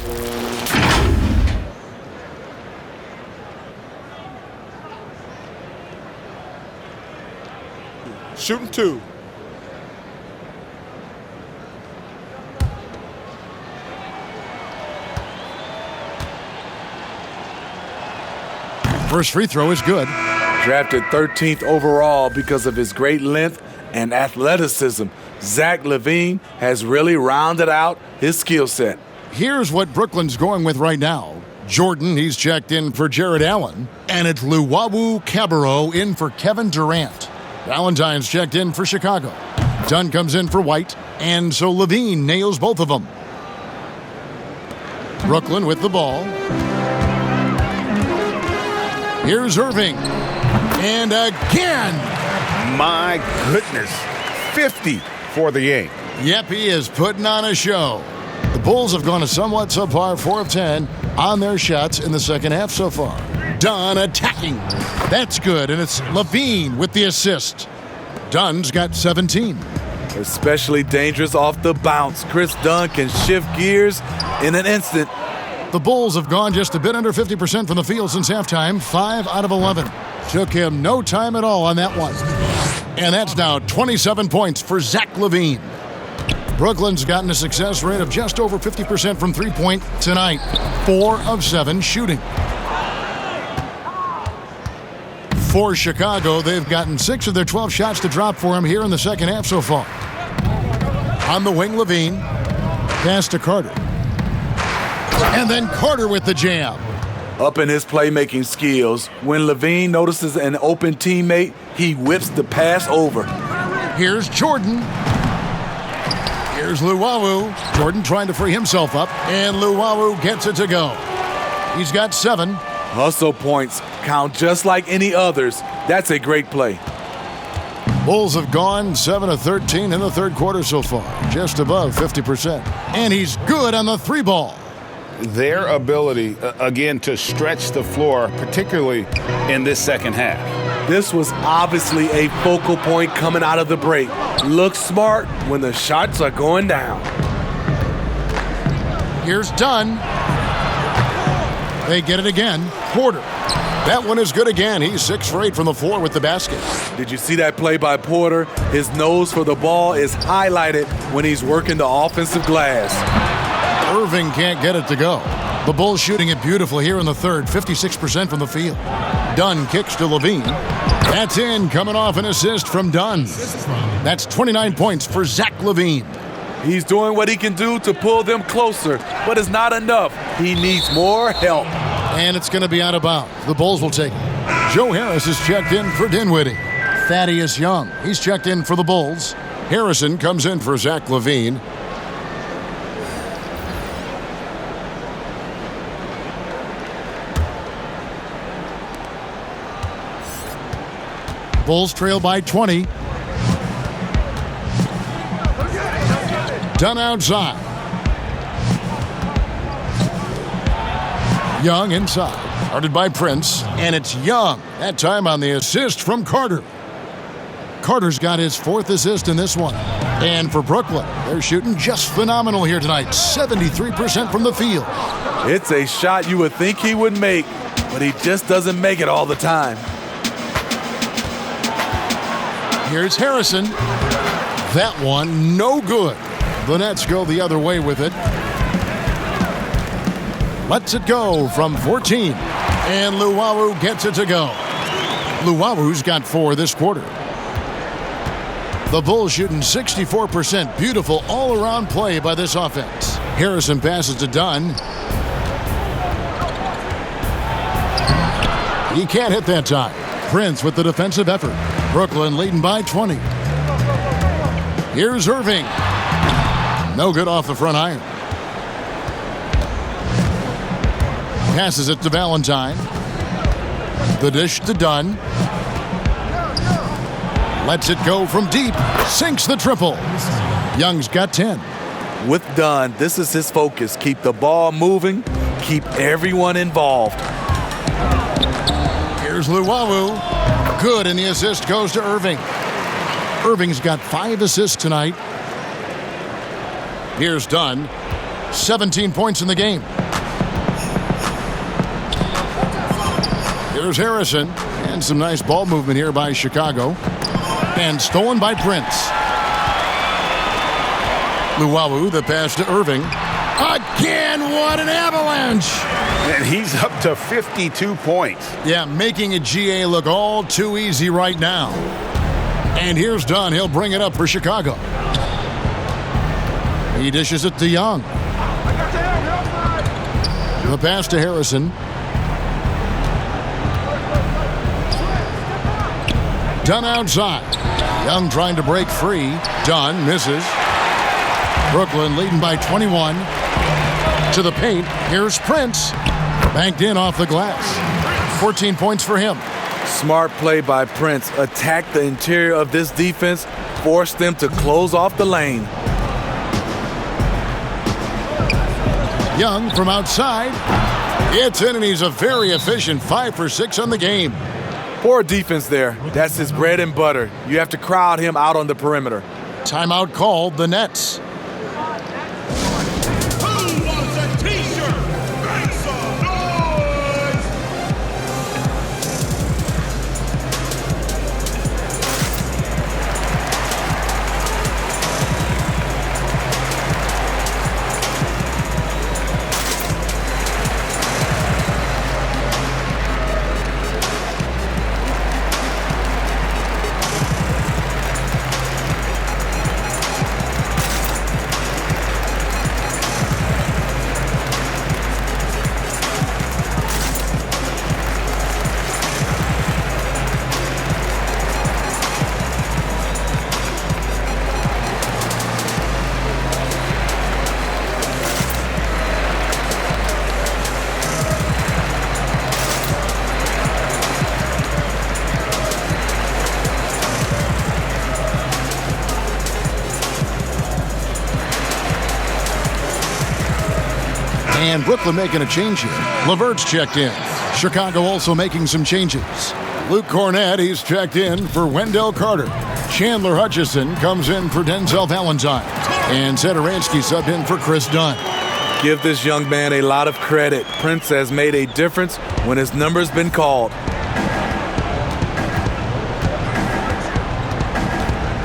Shooting 2. First free throw is good. Drafted 13th overall because of his great length and athleticism. Zach LaVine has really rounded out his skill set. Here's what Brooklyn's going with right now. Jordan, he's checked in for Jared Allen. And it's Luwawu Cabarrot in for Kevin Durant. Valentine's checked in for Chicago. Dunn comes in for White. And so LaVine nails both of them. Brooklyn with the ball. Here's Irving. And again. My goodness. 50 for the game. Yep, he is putting on a show. The Bulls have gone a somewhat subpar 4 of 10 on their shots in the second half so far. Dunn attacking. That's good, and it's LaVine with the assist. Dunn's got 17. Especially dangerous off the bounce. Chris Dunn can shift gears in an instant. The Bulls have gone just a bit under 50% from the field since halftime, 5 out of 11. Took him no time at all on that one. And that's now 27 points for Zach LaVine. Brooklyn's gotten a success rate of just over 50% from three-point tonight. 4 of 7 shooting. For Chicago, they've gotten 6 of their 12 shots to drop for him here in the second half so far. On the wing, LaVine. Pass to Carter. And then Carter with the jam. Up in his playmaking skills, when LaVine notices an open teammate, he whips the pass over. Here's Jordan. Here's Luwawu. Jordan trying to free himself up, and Luwawu gets it to go. He's got 7. Hustle points count just like any others. That's a great play. Bulls have gone 7 of 13 in the third quarter so far, just above 50%. And he's good on the 3-ball. Their ability, again, to stretch the floor, particularly in this second half. This was obviously a focal point coming out of the break. Look smart when the shots are going down. Here's Dunn. They get it again. Porter. That one is good again. He's 6 for 8 from the floor with the basket. Did you see that play by Porter? His nose for the ball is highlighted when he's working the offensive glass. Irving can't get it to go. The Bulls shooting it beautifully here in the third, 56% from the field. Dunn kicks to LaVine. That's in, coming off an assist from Dunn. That's 29 points for Zach LaVine. He's doing what he can do to pull them closer, but it's not enough. He needs more help. And it's going to be out of bounds. The Bulls will take it. Joe Harris is checked in for Dinwiddie. Thaddeus Young, he's checked in for the Bulls. Harrison comes in for Zach LaVine. Bulls trail by 20. Dunn outside. Young inside. Guarded by Prince. And it's Young. That time on the assist from Carter. Carter's got his 4th assist in this one. And for Brooklyn, they're shooting just phenomenal here tonight. 73% from the field. It's a shot you would think he would make, but he just doesn't make it all the time. Here's Harrison. That one, no good. The Nets go the other way with it. Lets it go from 14. And Luwawu gets it to go. Luwawu's got 4 this quarter. The Bulls shooting 64%. Beautiful all-around play by this offense. Harrison passes to Dunn. He can't hit that time. Prince with the defensive effort. Brooklyn leading by 20. Here's Irving. No good off the front iron. Passes it to Valentine. The dish to Dunn. Lets it go from deep. Sinks the triple. Young's got 10. With Dunn, this is his focus. Keep the ball moving. Keep everyone involved. Here's Luwawu. Good, and the assist goes to Irving. Irving's got 5 assists tonight. Here's Dunn. 17 points in the game. Here's Harrison. And some nice ball movement here by Chicago. And stolen by Prince. Luwawu, the pass to Irving. Again, what an avalanche! And he's up to 52 points. Yeah, making a GA look all too easy right now. And here's Dunn. He'll bring it up for Chicago. He dishes it to Young. The pass to Harrison. Dunn outside. Young trying to break free. Dunn misses. Brooklyn leading by 21. To the paint. Here's Prince. Banked in off the glass. 14 points for him. Smart play by Prince. Attack the interior of this defense. Force them to close off the lane. Young from outside. It's in, and he's a very efficient 5 for 6 on the game. Poor defense there. That's his bread and butter. You have to crowd him out on the perimeter. Timeout called, the Nets. And Brooklyn making a change here. LeVert's checked in. Chicago also making some changes. Luke Cornett, he's checked in for Wendell Carter. Chandler Hutchison comes in for Denzel Valentine. And Satoransky subbed in for Chris Dunn. Give this young man a lot of credit. Prince has made a difference when his number's been called.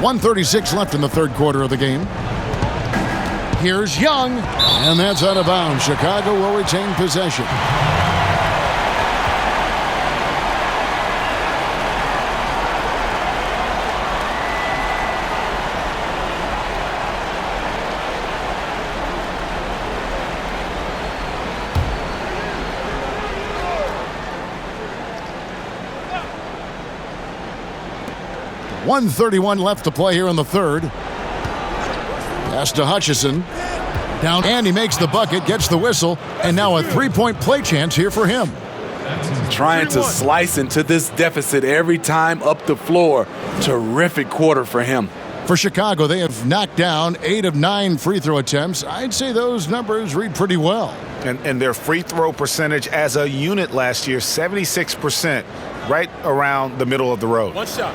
1:36 left in the third quarter of the game. Here's Young, and that's out of bounds. Chicago will retain possession. .131 left to play here in the third. Pass to Hutchison. Down, and he makes the bucket, gets the whistle, and now a three-point play chance here for him. Trying to slice into this deficit every time up the floor. Terrific quarter for him. For Chicago, they have knocked down 8 of 9 free throw attempts. I'd say those numbers read pretty well. And their free throw percentage as a unit last year, 76%, right around the middle of the road. One shot.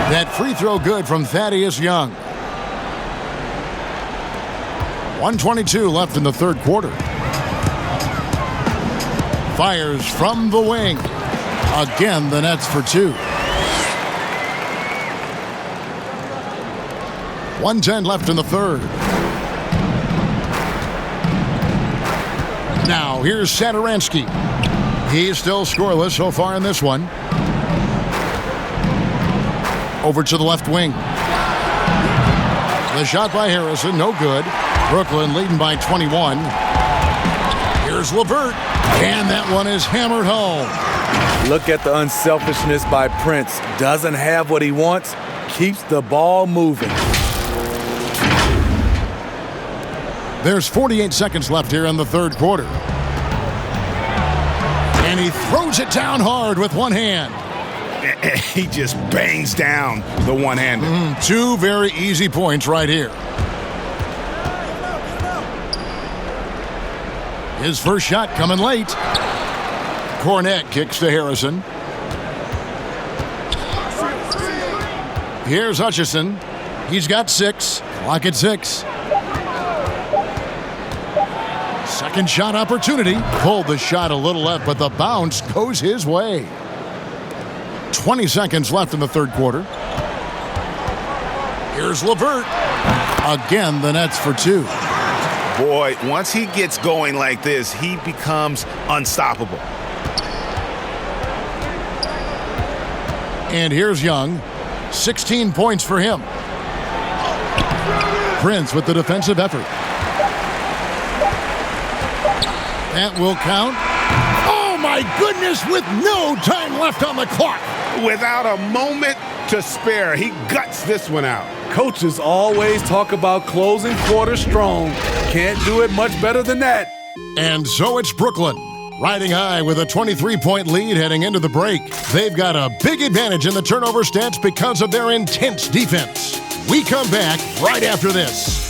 That free throw good from Thaddeus Young. 1:22 left in the third quarter. Fires from the wing. Again, the Nets for 2. 1:10 left in the third. Now, here's Satoransky. He's still scoreless so far in this one. Over to the left wing. The shot by Harrison, no good. Brooklyn leading by 21. Here's LeVert, and that one is hammered home. Look at the unselfishness by Prince. Doesn't have what he wants, keeps the ball moving. There's 48 seconds left here in the third quarter. And he throws it down hard with one hand. He just bangs down the one-hander. 2 very easy points right here. His first shot coming late. Cornett kicks to Harrison. Here's Hutchison. He's got 6. Clock at 6. Second shot opportunity. Pulled the shot a little left, but the bounce goes his way. 20 seconds left in the third quarter. Here's LeVert. Again, the Nets for 2. Boy, once he gets going like this, he becomes unstoppable. And here's Young. 16 points for him. Prince with the defensive effort. That will count. Oh, my goodness, with no time left on the clock. Without a moment to spare, he guts this one out. Coaches always talk about closing quarters strong. Can't do it much better than that. And so it's Brooklyn Riding high with a 23-point lead heading into the break. They've got a big advantage in the turnover stats because of their intense defense. We come back right after this.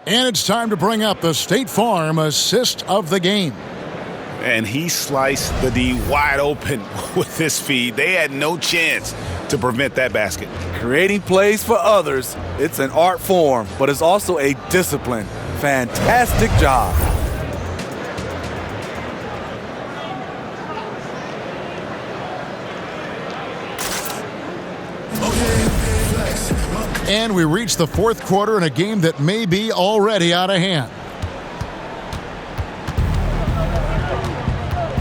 And it's time to bring up the State Farm assist of the game. And he sliced the D wide open with his feed. They had no chance to prevent that basket. Creating plays for others, it's an art form, but it's also a discipline. Fantastic job. And we reach the fourth quarter in a game that may be already out of hand.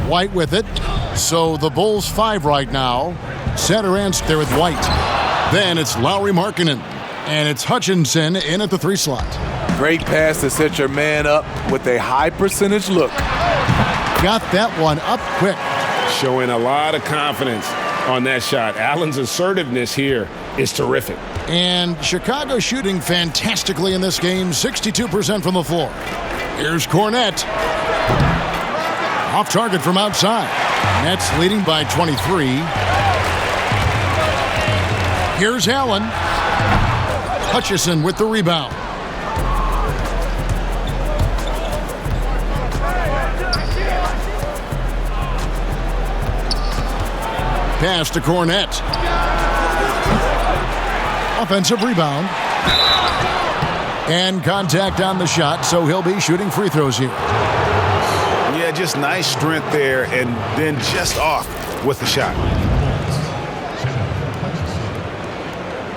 White with it. So the Bulls 5 right now. Satoransky there with White. Then it's Lauri Markkanen. And it's Hutchinson in at the 3 slot. Great pass to set your man up with a high percentage look. Got that one up quick. Showing a lot of confidence on that shot. Allen's assertiveness here is terrific. And Chicago shooting fantastically in this game. 62% from the floor. Here's Cornette. Off target from outside. Nets leading by 23. Here's Allen. Hutchison with the rebound. Pass to Cornette. Offensive rebound. And contact on the shot, so he'll be shooting free throws here. Yeah, just nice strength there, and then just off with the shot.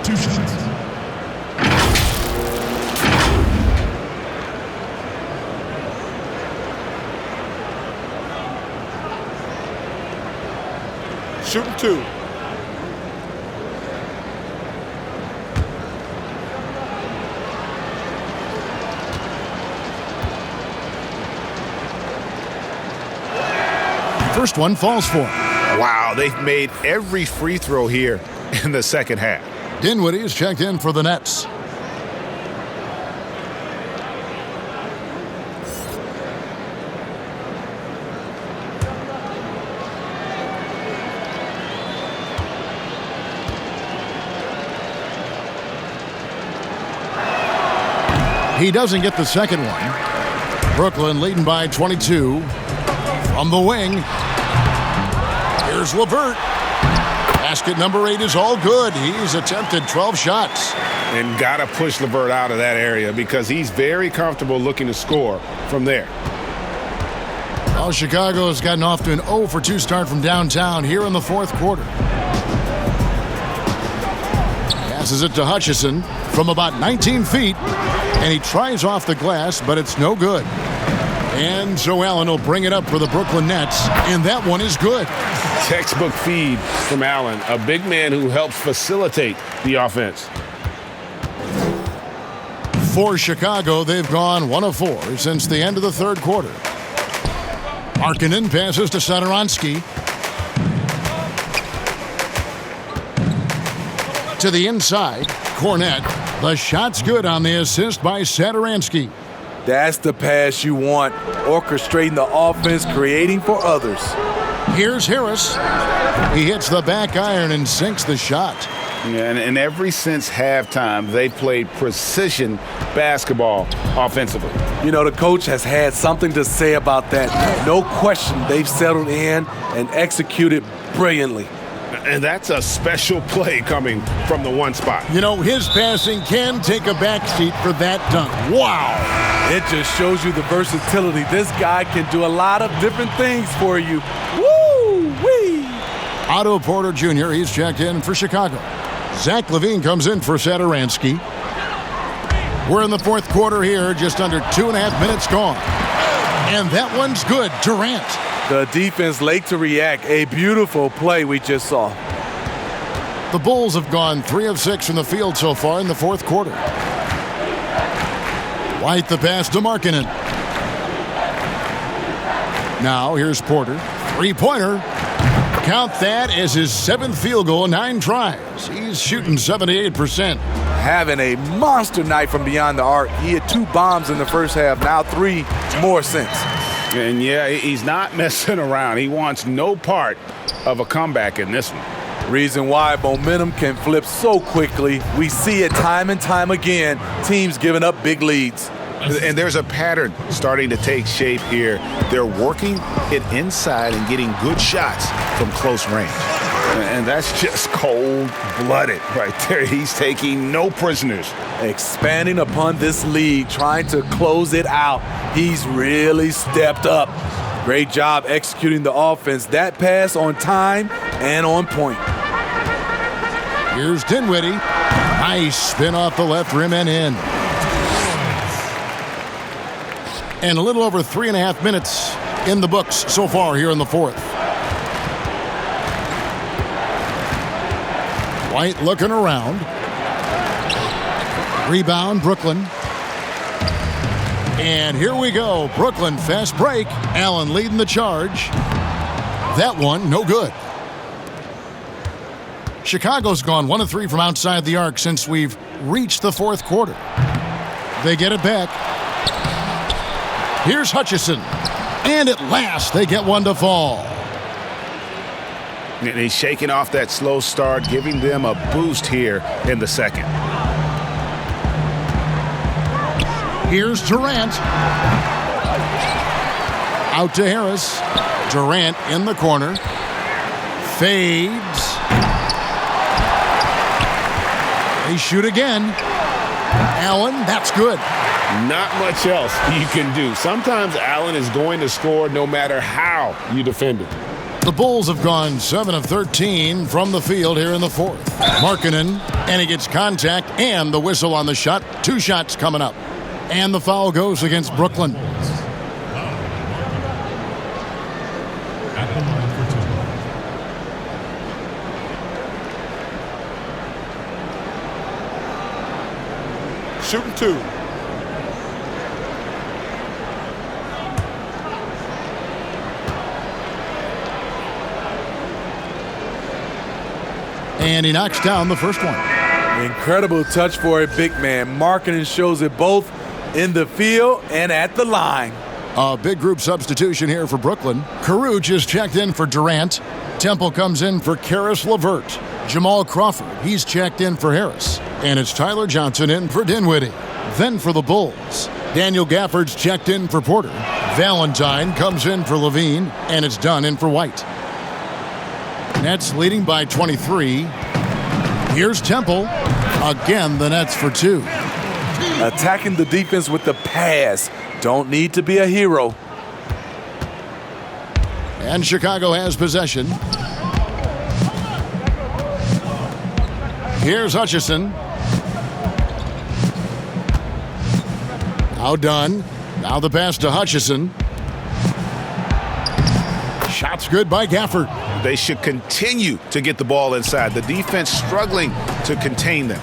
2 shots. Shooting 2. First one falls for him. Wow, they've made every free throw here in the second half. Dinwiddie is checked in for the Nets. He doesn't get the second one. Brooklyn leading by 22. From the wing. Here's LeVert. Basket number 8 is all good. He's attempted 12 shots. And got to push LeVert out of that area because he's very comfortable looking to score from there. Well, Chicago has gotten off to an 0 for 2 start from downtown here in the fourth quarter. Passes it to Hutchison from about 19 feet. And he tries off the glass, but it's no good. And so Allen will bring it up for the Brooklyn Nets, and that one is good. Textbook feed from Allen, a big man who helps facilitate the offense. For Chicago, they've gone 1 of 4 since the end of the third quarter. Markkanen passes to Satoransky. To the inside, Cornette. The shot's good on the assist by Satoransky. That's the pass you want. Orchestrating the offense, creating for others. Here's Harris. He hits the back iron and sinks the shot. Yeah, and ever since halftime, they played precision basketball offensively. You know, the coach has had something to say about that. No question, they've settled in and executed brilliantly. And that's a special play coming from the one spot. You know, his passing can take a backseat for that dunk. Wow. It just shows you the versatility. This guy can do a lot of different things for you. Woo-wee! Otto Porter Jr., he's checked in for Chicago. Zach LaVine comes in for Satoransky. We're in the fourth quarter here, just under 2.5 minutes gone. And that one's good. Durant. The defense late to react. A beautiful play we just saw. The Bulls have gone 3 of 6 from the field so far in the fourth quarter. White the pass to Markkanen. Now here's Porter. 3-pointer. Count that as his 7th field goal in 9 tries. He's shooting 78%. Having a monster night from beyond the arc. He had 2 bombs in the first half, now 3 more since. And yeah, he's not messing around. He wants no part of a comeback in this one. Reason why momentum can flip so quickly. We see it time and time again, teams giving up big leads. And there's a pattern starting to take shape here. They're working it inside and getting good shots from close range. And that's just cold-blooded right there. He's taking no prisoners. Expanding upon this lead, trying to close it out. He's really stepped up. Great job executing the offense. That pass on time and on point. Here's Dinwiddie. Nice spin off the left rim and in. And a little over 3.5 minutes in the books so far here in the 4th. White looking around. Rebound, Brooklyn. And here we go. Brooklyn, fast break. Allen leading the charge. That one, no good. Chicago's gone 1 of 3 from outside the arc since we've reached the 4th quarter. They get it back. Here's Hutchison. And at last, they get one to fall. And he's shaking off that slow start, giving them a boost here in the second. Here's Durant. Out to Harris. Durant in the corner. Fades. They shoot again. Allen, that's good. Not much else you can do. Sometimes Allen is going to score no matter how you defend him. The Bulls have gone 7 of 13 from the field here in the 4th. Markkanen, and he gets contact and the whistle on the shot. 2 shots coming up. And the foul goes against Brooklyn. Shooting 2. And he knocks down the first one. Incredible touch for a big man. Markkanen shows it both in the field and at the line. A big group substitution here for Brooklyn. Caruth is checked in for Durant. Temple comes in for Karis LeVert. Jamal Crawford, he's checked in for Harris. And it's Tyler Johnson in for Dinwiddie. Then for the Bulls, Daniel Gafford's checked in for Porter. Valentine comes in for LaVine, and it's Dunn in for White. Nets leading by 23. Here's Temple. Again, the Nets for 2. Attacking the defense with the pass. Don't need to be a hero. And Chicago has possession. Here's Hutchison. Now Dunn. Now the pass to Hutchison. Shots good by Gafford. They should continue to get the ball inside. The defense struggling to contain them.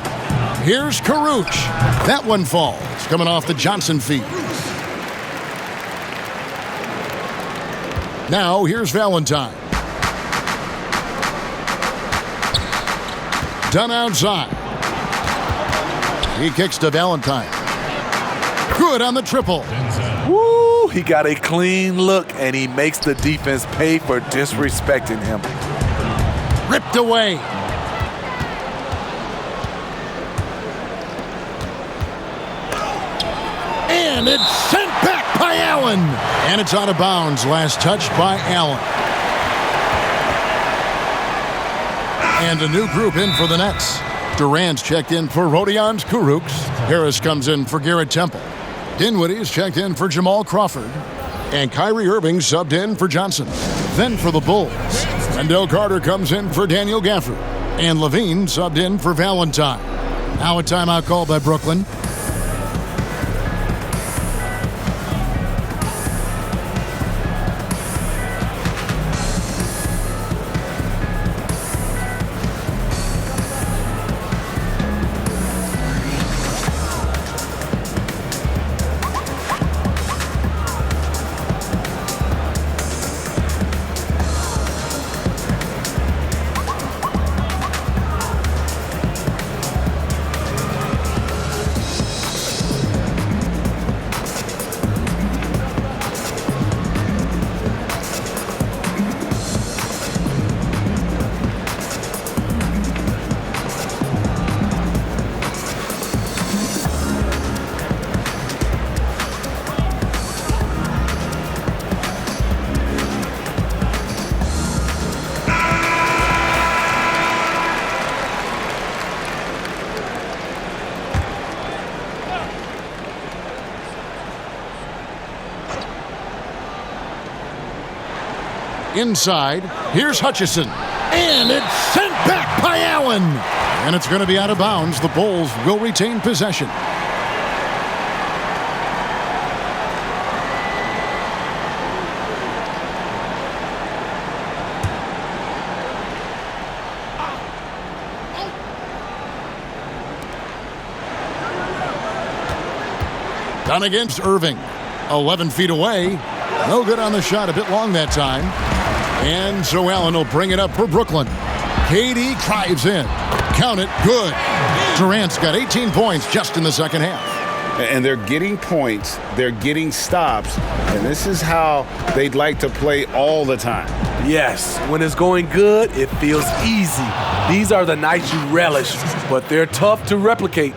Here's Caruth. That one falls, coming off the Johnson feed. Now here's Valentine. Dunn outside. He kicks to Valentine. Good on the triple. Woo! He got a clean look, and he makes the defense pay for disrespecting him. Ripped away. And it's sent back by Allen. And it's out of bounds. Last touch by Allen. And a new group in for the Nets. Durant's checked in for Rodions Kurucs. Harris comes in for Garrett Temple. Dinwiddie's checked in for Jamal Crawford. And Kyrie Irving subbed in for Johnson. Then for the Bulls, Wendell Carter comes in for Daniel Gafford. And LaVine subbed in for Valentine. Now a timeout call by Brooklyn. Inside, here's Hutchison. And it's sent back by Allen. And it's going to be out of bounds. The Bulls will retain possession. Done against Irving. 11 feet away. No good on the shot. A bit long that time. And so Allen will bring it up for Brooklyn. KD drives in. Count it. Good. Durant's got 18 points just in the second half. And they're getting points. They're getting stops. And this is how they'd like to play all the time. Yes, when it's going good, it feels easy. These are the nights you relish, but they're tough to replicate.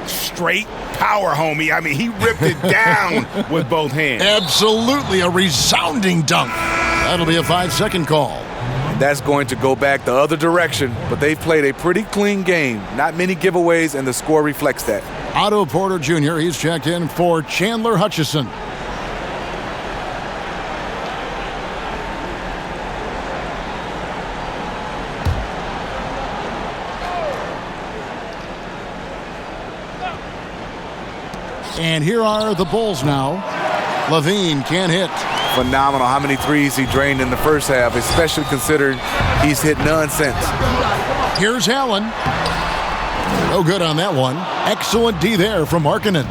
Straight power, homie. I mean, he ripped it down with both hands. Absolutely a resounding dunk. That'll be a 5-second call. And that's going to go back the other direction, but they've played a pretty clean game. Not many giveaways, and the score reflects that. Otto Porter Jr., he's checked in for Chandler Hutchison. And here are the Bulls now. LaVine can't hit. Phenomenal how many threes he drained in the first half, especially considering he's hit none since. Here's Allen. No good on that one. Excellent D there from Markkanen.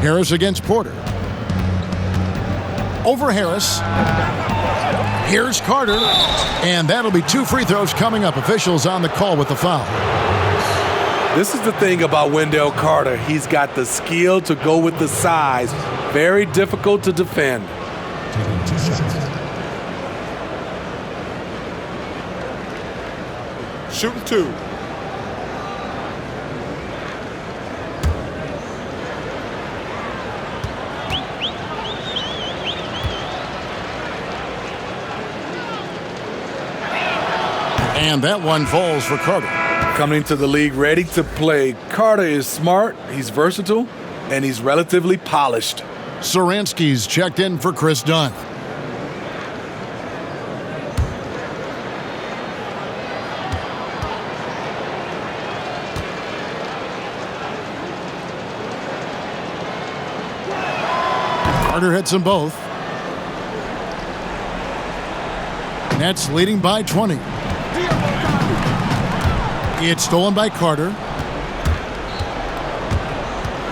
Harris against Porter. Over Harris. Here's Carter. And that'll be 2 free throws coming up. Officials on the call with the foul. This is the thing about Wendell Carter. He's got the skill to go with the size. Very difficult to defend. Taking 2 shots. Shooting 2. And that one falls for Carter. Coming to the league ready to play. Carter is smart, he's versatile, and he's relatively polished. Saransky's checked in for Chris Dunn. Carter hits them both. Nets leading by 20. It's stolen by Carter.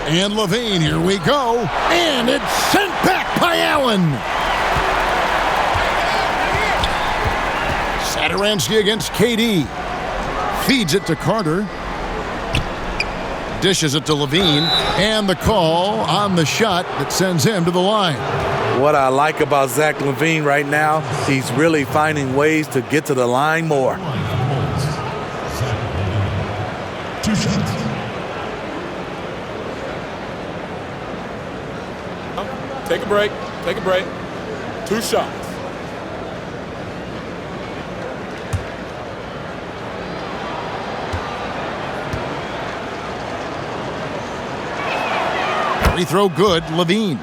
And LaVine, here we go. And it's sent back by Allen. Satoransky against KD. Feeds it to Carter. Dishes it to LaVine. And the call on the shot that sends him to the line. What I like about Zach LaVine right now, he's really finding ways to get to the line more. 2 shots. Take a break. Take a break. 2 shots. Free throw good, LaVine.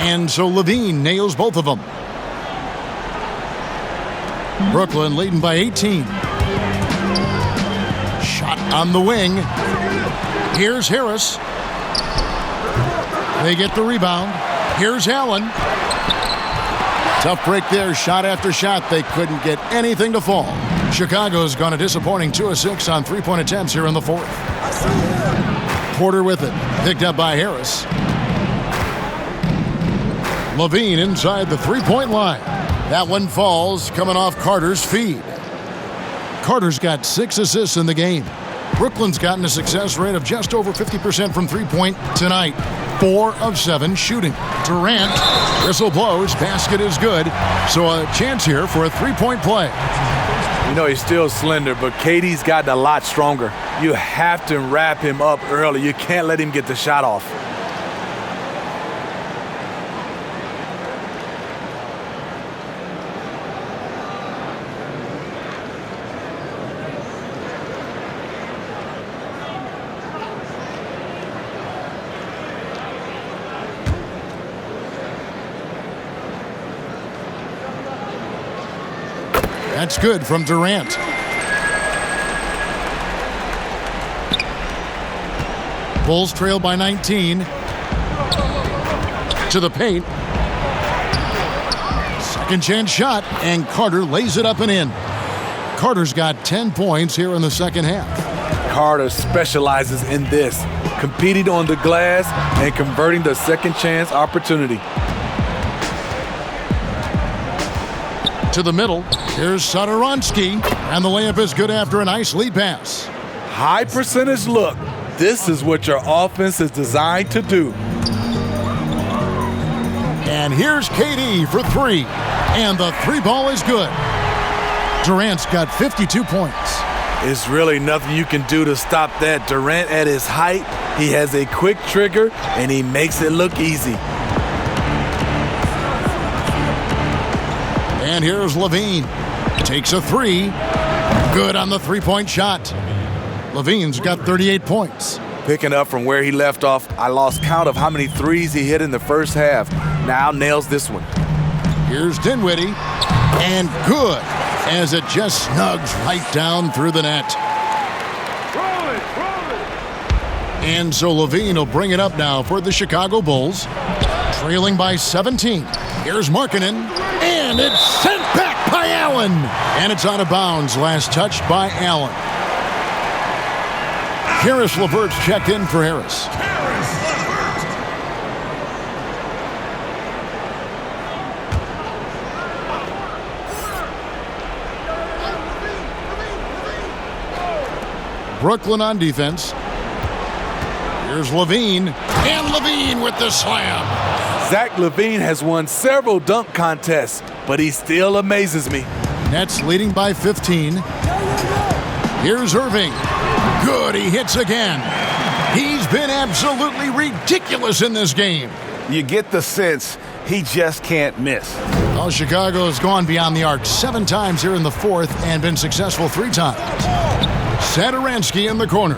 And so LaVine nails both of them. Brooklyn leading by 18. Shot on the wing. Here's Harris. They get the rebound. Here's Allen. Tough break there. Shot after shot. They couldn't get anything to fall. Chicago's gone a disappointing 2 of 6 on 3-point attempts here in the 4th. Porter with it. Picked up by Harris. LaVine inside the 3-point line. That one falls, coming off Carter's feed. Carter's got 6 assists in the game. Brooklyn's gotten a success rate of just over 50% from 3-point tonight. 4 of 7 shooting. Durant, whistle blows, basket is good. So a chance here for a 3-point play. You know, he's still slender, but KD's gotten a lot stronger. You have to wrap him up early. You can't let him get the shot off. That's good from Durant. Bulls trail by 19. To the paint. Second chance shot, and Carter lays it up and in. Carter's got 10 points here in the second half. Carter specializes in this, competing on the glass and converting the second chance opportunity. To the middle. Here's Satoransky, and the layup is good after a nice lead pass. High percentage look. This is what your offense is designed to do. And here's KD for three, and the three ball is good. Durant's got 52 points. It's really nothing you can do to stop that. Durant at his height, he has a quick trigger, and he makes it look easy. And here's LaVine. Takes a three. Good on the three-point shot. LaVine's got 38 points. Picking up from where he left off, I lost count of how many threes he hit in the first half. Now nails this one. Here's Dinwiddie. And good, as it just snugs right down through the net. And so LaVine will bring it up now for the Chicago Bulls. Trailing by 17. Here's Markkanen. And it's sent back by Allen. And it's out of bounds. Last touch by Allen. Caris LeVert's checked in for Harris. Brooklyn on defense. Here's LaVine. And LaVine with the slam. Zach LaVine has won several dunk contests, but he still amazes me. Nets leading by 15. Here's Irving. Good, he hits again. He's been absolutely ridiculous in this game. You get the sense he just can't miss. Well, Chicago has gone beyond the arc 7 times here in the fourth and been successful 3 times. Satoransky in the corner.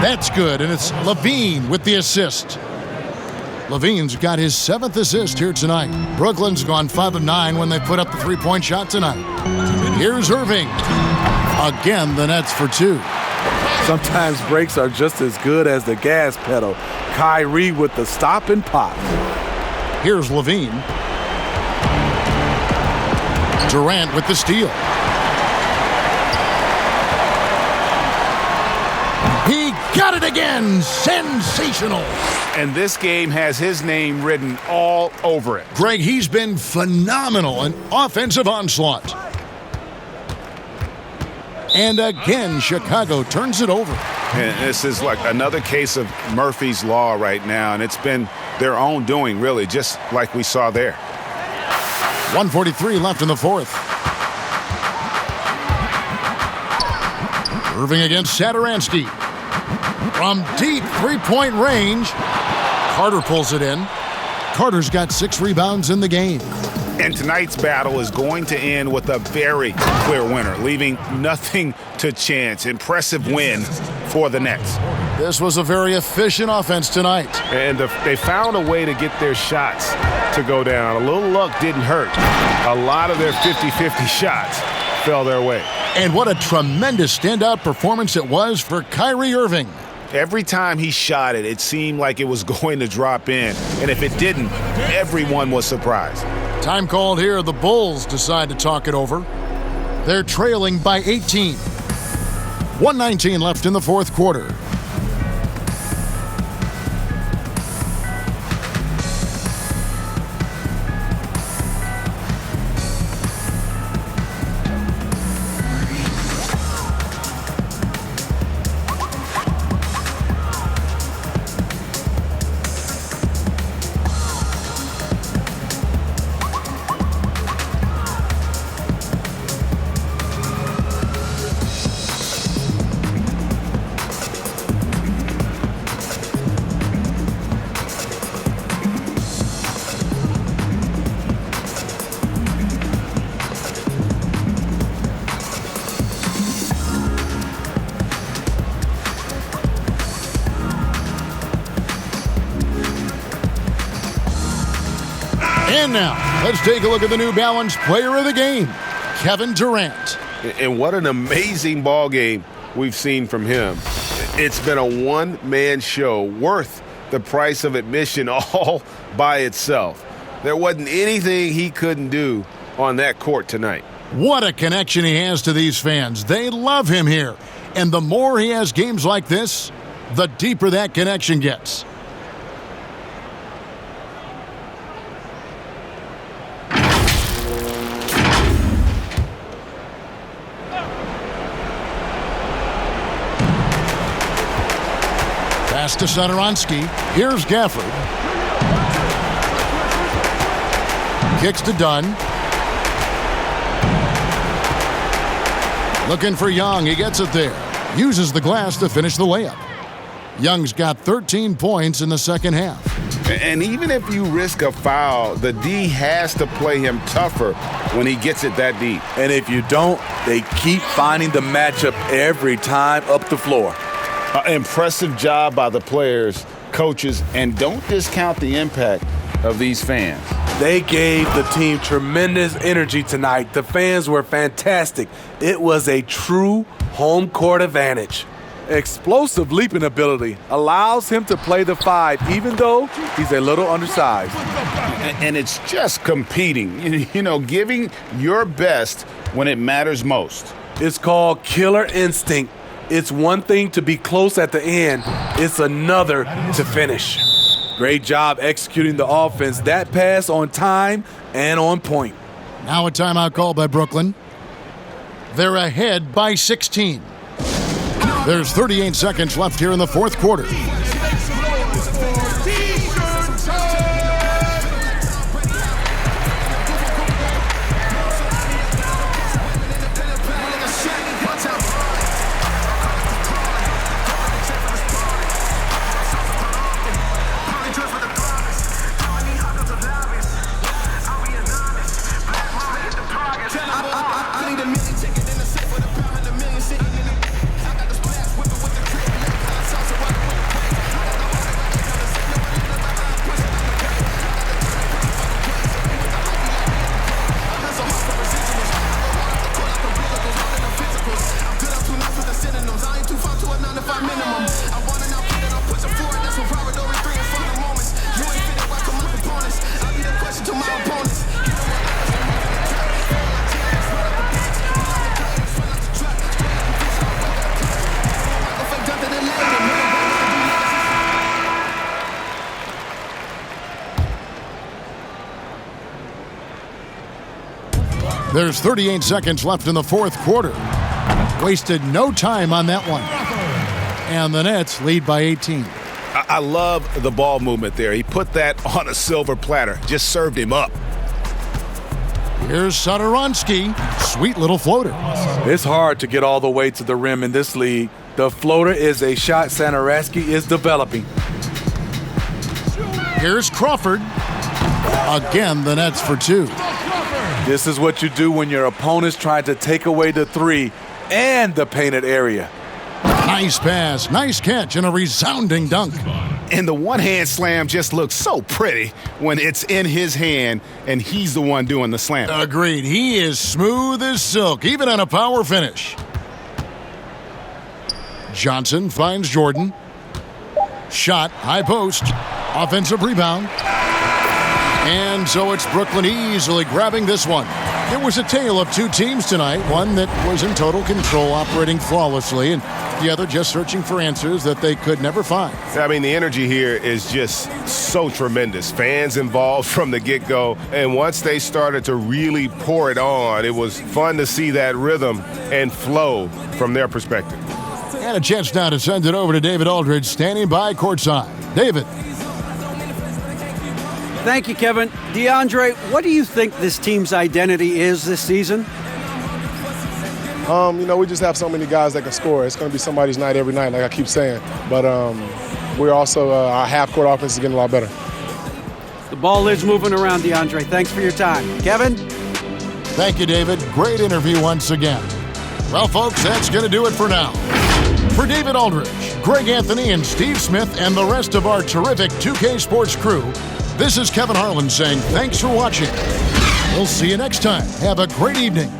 That's good, and it's LaVine with the assist. LaVine's got his 7th assist here tonight. Brooklyn's gone 5 of 9 when they put up the three-point shot tonight. Here's Irving. Again, the Nets for 2. Sometimes breaks are just as good as the gas pedal. Kyrie with the stop and pop. Here's LaVine. Durant with the steal. He got it again. Sensational. And this game has his name written all over it. Greg, he's been phenomenal. An offensive onslaught. And again, Chicago turns it over. And this is like another case of Murphy's Law right now, and it's been their own doing, really, just like we saw there. 1:43 left in the fourth. Irving against Satoransky. From deep three-point range, Carter pulls it in. Carter's got 6 rebounds in the game. And tonight's battle is going to end with a very clear winner, leaving nothing to chance. Impressive win for the Nets. This was a very efficient offense tonight. And they found a way to get their shots to go down. A little luck didn't hurt. A lot of their 50-50 shots fell their way. And what a tremendous standout performance it was for Kyrie Irving. Every time he shot it, it seemed like it was going to drop in. And if it didn't, everyone was surprised. Time called here. The Bulls decide to talk it over. They're trailing by 18. 1:19 left in the fourth quarter. And now, let's take a look at the New Balance Player of the Game, Kevin Durant. And what an amazing ball game we've seen from him. It's been a one-man show worth the price of admission all by itself. There wasn't anything he couldn't do on that court tonight. What a connection he has to these fans. They love him here. And the more he has games like this, the deeper that connection gets. Pass to Satoransky. Here's Gafford. Kicks to Dunn. Looking for Young. He gets it there. Uses the glass to finish the layup. Young's got 13 points in the second half. And even if you risk a foul, the D has to play him tougher when he gets it that deep. And if you don't, they keep finding the matchup every time up the floor. Impressive job by the players, coaches, and don't discount the impact of these fans. They gave the team tremendous energy tonight. The fans were fantastic. It was a true home court advantage. Explosive leaping ability allows him to play the 5, even though he's a little undersized. And it's just competing, giving your best when it matters most. It's called killer instinct. It's one thing to be close at the end. It's another to finish. Great job executing the offense. That pass on time and on point. Now a timeout call by Brooklyn. They're ahead by 16. There's 38 seconds left here in the fourth quarter. There's 38 seconds left in the fourth quarter. Wasted no time on that one. And the Nets lead by 18. I love the ball movement there. He put that on a silver platter. Just served him up. Here's Satoransky. Sweet little floater. It's hard to get all the way to the rim in this league. The floater is a shot Satoransky is developing. Here's Crawford. Again, the Nets for 2. This is what you do when your opponent's trying to take away the 3 and the painted area. Nice pass, nice catch, and a resounding dunk. And the one-hand slam just looks so pretty when it's in his hand and he's the one doing the slam. Agreed. He is smooth as silk, even on a power finish. Johnson finds Jordan. Shot, high post. Offensive rebound. And so it's Brooklyn easily grabbing this one. It was a tale of two teams tonight, one that was in total control, operating flawlessly, and the other just searching for answers that they could never find. I mean, the energy here is just so tremendous. Fans involved from the get-go, and once they started to really pour it on, it was fun to see that rhythm and flow from their perspective. And a chance now to send it over to David Aldridge, standing by courtside. David. Thank you, Kevin. DeAndre, what do you think this team's identity is this season? We just have so many guys that can score. It's going to be somebody's night every night, like I keep saying. But we're also, our half-court offense is getting a lot better. The ball is moving around, DeAndre. Thanks for your time. Kevin? Thank you, David. Great interview once again. Well, folks, that's going to do it for now. For David Aldridge, Greg Anthony, and Steve Smith, and the rest of our terrific 2K Sports crew, This is Kevin Harlan saying thanks for watching. We'll see you next time. Have a great evening.